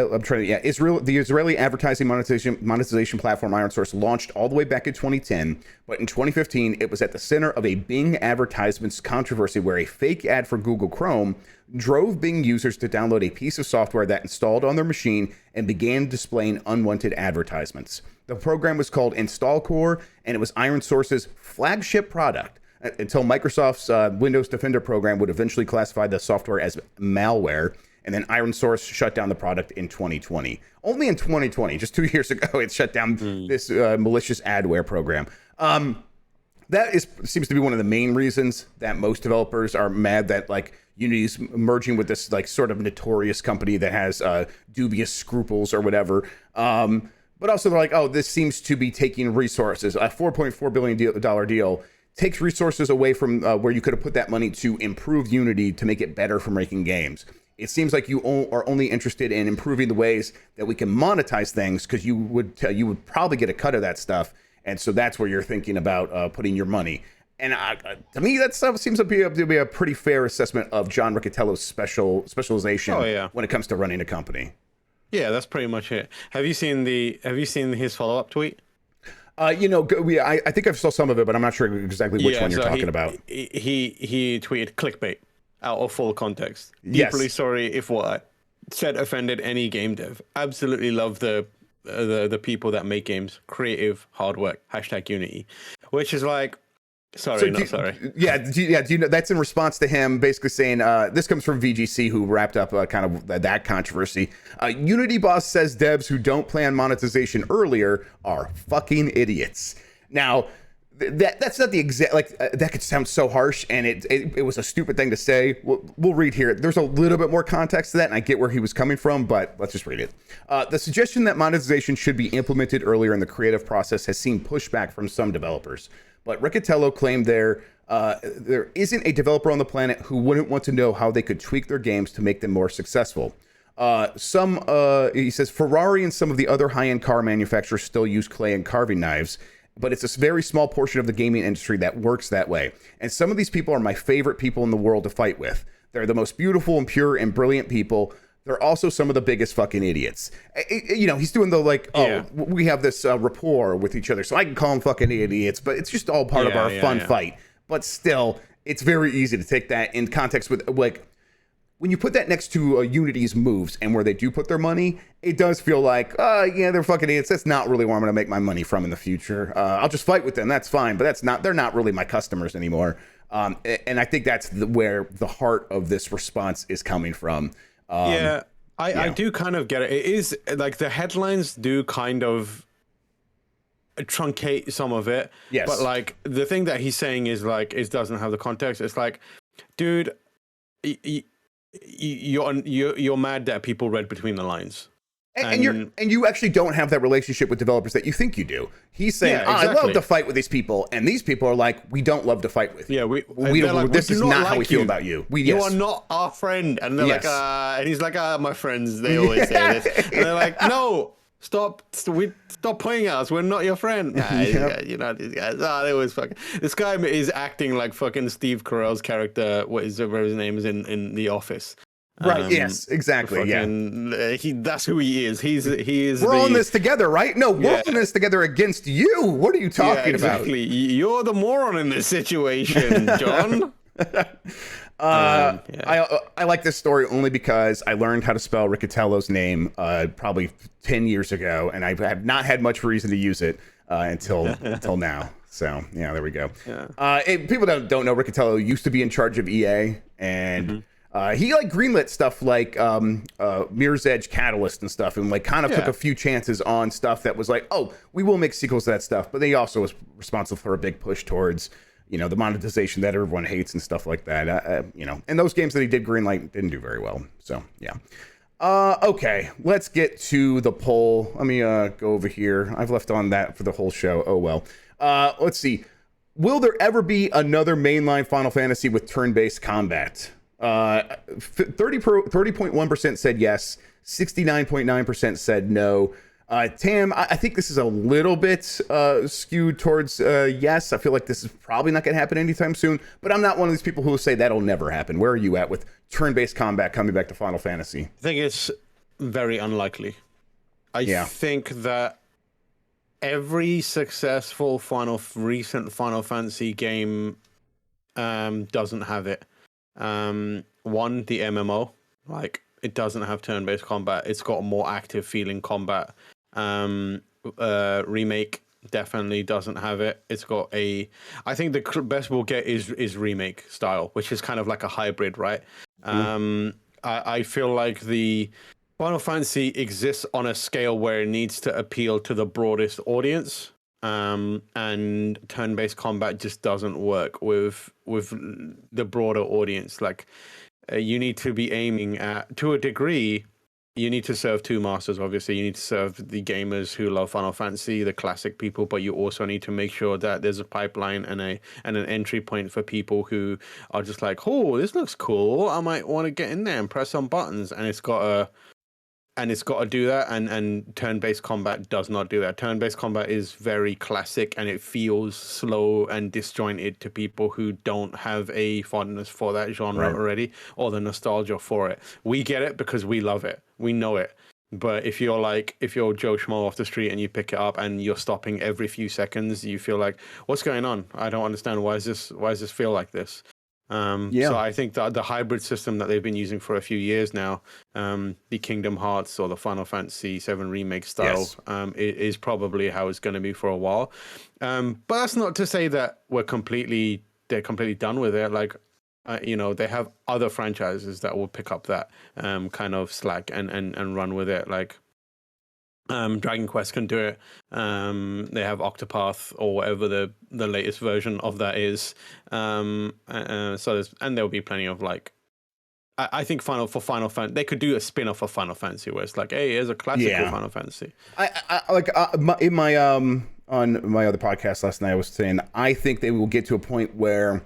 Israeli advertising monetization platform ironSource launched all the way back in 2010, but in 2015 it was at the center of a Bing advertisements controversy where a fake ad for Google Chrome drove Bing users to download a piece of software that installed on their machine and began displaying unwanted advertisements. The program was called InstallCore, and it was ironSource's flagship product until Microsoft's Windows Defender program would eventually classify the software as malware. And then ironSource shut down the product in 2020. Only in 2020, just 2 years ago, it shut down this malicious adware program. That seems to be one of the main reasons that most developers are mad that like Unity's merging with this like sort of notorious company that has dubious scruples or whatever. But also they're like, oh, this seems to be taking resources. A $4.4 billion deal takes resources away from where you could have put that money to improve Unity to make it better for making games. It seems like you are only interested in improving the ways that we can monetize things because you would probably get a cut of that stuff. And so that's where you're thinking about putting your money. And to me, that stuff seems to be a pretty fair assessment of John Riccitiello's specialization when it comes to running a company. Yeah, that's pretty much it. Have you seen his follow-up tweet? I think I saw some of it, but I'm not sure exactly which one you're talking about. He tweeted clickbait out of full context. Deeply sorry if what I said offended any game dev. Absolutely love the people that make games. Creative, hard work. #Unity. Which is like, sorry. Yeah, do you know that's in response to him basically saying, this comes from VGC, who wrapped up kind of that controversy. Unity boss says devs who don't plan monetization earlier are fucking idiots. Now, that's not the exact, that could sound so harsh, and it was a stupid thing to say. We'll read here. There's a little bit more context to that, and I get where he was coming from, but let's just read it. The suggestion that monetization should be implemented earlier in the creative process has seen pushback from some developers. But Riccitiello claimed there isn't a developer on the planet who wouldn't want to know how they could tweak their games to make them more successful. He says Ferrari and some of the other high-end car manufacturers still use clay and carving knives, but it's a very small portion of the gaming industry that works that way. And some of these people are my favorite people in the world to fight with. They're the most beautiful and pure and brilliant people. They're also some of the biggest fucking idiots. He's doing the we have this rapport with each other, so I can call them fucking idiots, but it's just all part of our fun fight. But still, it's very easy to take that in context with when you put that next to Unity's moves and where they do put their money, it does feel like, they're fucking idiots. That's not really where I'm going to make my money from in the future. I'll just fight with them. That's fine. But they're not really my customers anymore. And I think that's where the heart of this response is coming from. I do kind of get it. It is like the headlines do kind of truncate some of it. Yes. But like the thing that he's saying is like, it doesn't have the context. It's like, dude, you're mad that people read between the lines, and you actually don't have that relationship with developers that you think you do. He's saying, exactly. I love to fight with these people, and these people are like, we don't love to fight with you. Yeah, we don't. Like, this is not how we feel about you. You are not our friend, and they're like, and he's like, my friends. They always say this, and they're like, no, Stop pointing at us. We're not your friend. Nah, Yep. you know these guys. It was fucking. This guy is acting like fucking Steve Carell's character. Whatever his name is in The Office. Right. Yes. Exactly. Yeah. That's who he is. He is. We're all in this together, right? No, we're Yeah. all in this together against you. What are you talking exactly. You're the moron in this situation, John. I like this story only because I learned how to spell Riccatello's name probably 10 years ago, and I have not had much reason to use it until now. So yeah, there we go. Yeah. People don't know Riccatello used to be in charge of EA, and he like greenlit stuff like Mirror's Edge Catalyst and stuff, and like kind of took a few chances on stuff that was like, oh, we will make sequels to that stuff, but he also was responsible for a big push towards the monetization that everyone hates and stuff like that. And those games that he did greenlight didn't do very well. So yeah. Okay, let's get to the poll. Let me go over here. I've left on that for the whole show. Oh well. Let's see. Will there ever be another mainline Final Fantasy with turn-based combat? 30.1% said yes. 69.9% said no. Tam, I think this is a little bit skewed towards yes. I feel like this is probably not going to happen anytime soon, but I'm not one of these people who will say that'll never happen. Where are you at with turn-based combat coming back to Final Fantasy? I think it's very unlikely. I think that every successful recent Final Fantasy game doesn't have it. One, the MMO, like it doesn't have turn-based combat. It's got a more active feeling combat. Remake definitely doesn't have it. It's got I think the best we'll get is remake style, which is kind of like a hybrid, right? I feel like the Final Fantasy exists on a scale where it needs to appeal to the broadest audience. And turn-based combat just doesn't work with the broader audience. Like you need to be aiming at, to a degree, you need to serve two masters. Obviously, you need to serve the gamers who love Final Fantasy, the classic people, but you also need to make sure that there's a pipeline and an entry point for people who are just like, oh, this looks cool. I might want to get in there and press some buttons, and it's got to do that, and turn-based combat does not do that. Turn-based combat is very classic, and it feels slow and disjointed to people who don't have a fondness for that genre already, or the nostalgia for it. We get it because we love it. We know it. But if you're Joe Schmo off the street and you pick it up and you're stopping every few seconds, you feel like, what's going on? I don't understand. Why does this feel like this? So I think that the hybrid system that they've been using for a few years now, the Kingdom Hearts or the Final Fantasy VII Remake style, is probably how it's going to be for a while. But that's not to say that they're completely done with it. Like, they have other franchises that will pick up that kind of slack and run with it. Like, Dragon Quest can do it. They have Octopath or whatever the latest version of that is. So there'll be plenty of like. I think Final Fantasy, they could do a spin-off of Final Fantasy where it's like, hey, here's a classical Final Fantasy. In my on my other podcast last night, I was saying I think they will get to a point where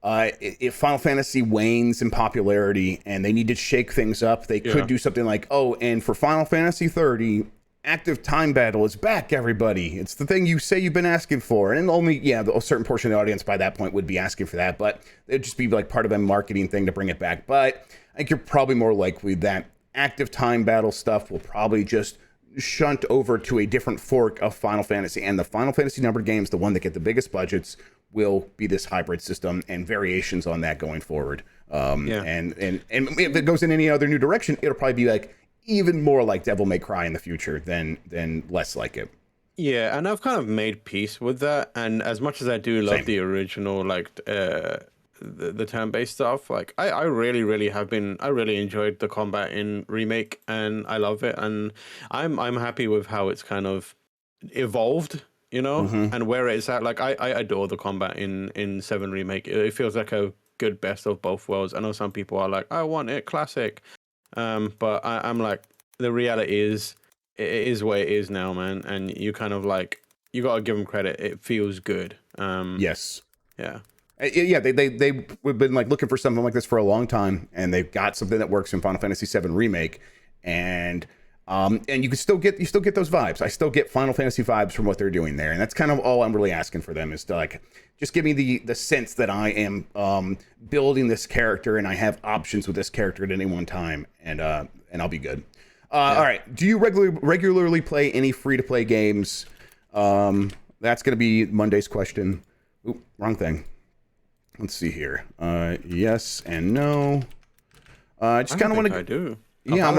if Final Fantasy wanes in popularity and they need to shake things up, they could do something like, and for Final Fantasy 30, active time battle is back, everybody. It's the thing you say you've been asking for. And only, a certain portion of the audience by that point would be asking for that, but it'd just be like part of a marketing thing to bring it back. But I think you're probably more likely that active time battle stuff will probably just shunt over to a different fork of Final Fantasy, and the Final Fantasy numbered games, the one that get the biggest budgets, will be this hybrid system and variations on that going forward. And if it goes in any other new direction, it'll probably be like even more like Devil May Cry in the future than less like it. Yeah, and I've kind of made peace with that. And as much as I do love the original, like the turn-based stuff, like I really enjoyed the combat in Remake, and I love it, and I'm happy with how it's kind of evolved. And where it's at. Like I adore the combat in 7 Remake. It feels like a good best of both worlds. I know some people are like, I want it classic, but I'm like, the reality is, it is what it is now, man. And you kind of like, you gotta give them credit. It feels good. Yes. Yeah. Yeah, they've been like looking for something like this for a long time, and they've got something that works in Final Fantasy VII Remake, and And you still get those vibes. I still get Final Fantasy vibes from what they're doing there, and that's kind of all I'm really asking for them is to like just give me the sense that I am building this character and I have options with this character at any one time, and I'll be good. All right. Do you regularly play any free to play games? That's gonna be Monday's question. Oop, wrong thing. Let's see here. Yes and no. I just kind of want to. I do. Yeah,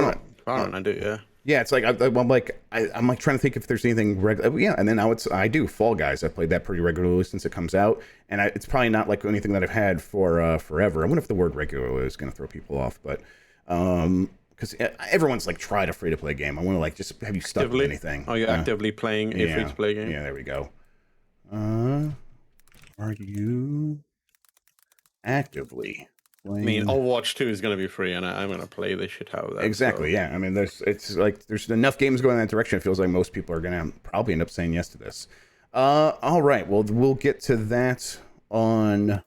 I do. Yeah. Yeah, it's like I'm like trying to think if there's anything regular. Yeah, and then now I do Fall Guys. I played that pretty regularly since it comes out, and it's probably not like anything that I've had for forever. I wonder if the word regularly is going to throw people off, but because everyone's like tried a free to play game. I want to like just have you stuck with anything. Oh, you're actively playing a free to play game. Yeah, there we go. Are you actively? I mean, Overwatch 2 is going to be free, and I'm going to play the shit out of that. Exactly, so. Yeah. I mean, there's enough games going in that direction. It feels like most people are going to probably end up saying yes to this. All right, well, we'll get to that on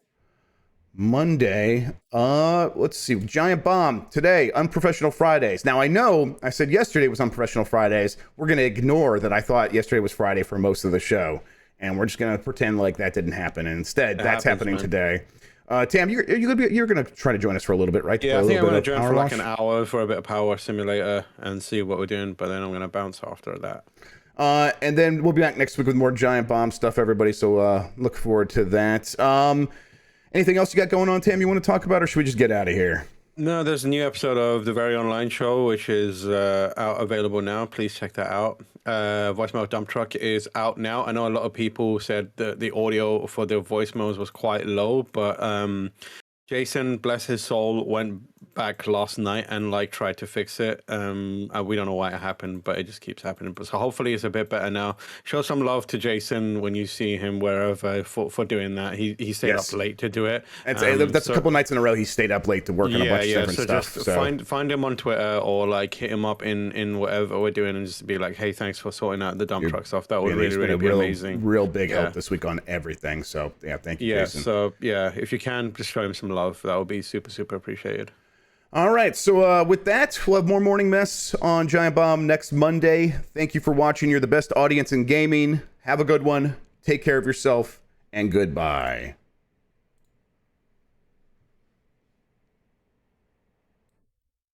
Monday. Let's see. Giant Bomb today, Unprofessional Fridays. Now, I know I said yesterday was Unprofessional Fridays. We're going to ignore that I thought yesterday was Friday for most of the show, and we're just going to pretend like that didn't happen. And instead, that's happening today. Tam, you're gonna try to join us for a little bit, right? Yeah, I think I'm gonna join for like an hour for a bit of Power Simulator and see what we're doing, but then I'm gonna bounce after that. And then we'll be back next week with more Giant Bomb stuff, everybody. So look forward to that. Anything else you got going on, Tam? You want to talk about, or should we just get out of here? No, there's a new episode of The Very Online Show, which is available now. Please check that out. Voicemail Dump Truck is out now. I know a lot of people said that the audio for the voicemails was quite low, but Jason, bless his soul, went back last night and like tried to fix it. We don't know why it happened, but it just keeps happening. But so hopefully it's a bit better now. Show some love to Jason when you see him wherever for doing that. He stayed up late to do it. That's a couple nights in a row he stayed up late to work on a bunch of different stuff. Just find him on Twitter or like hit him up in whatever we're doing and just be like, hey, thanks for sorting out the dump truck stuff. That would really be amazing. Real big help this week on everything. So yeah, thank you, Jason. So yeah, if you can, just show him some love. That would be super, super appreciated. All right, so with that, we'll have more Morning Mess on Giant Bomb next Monday. Thank you for watching. You're the best audience in gaming. Have a good one. Take care of yourself, and goodbye.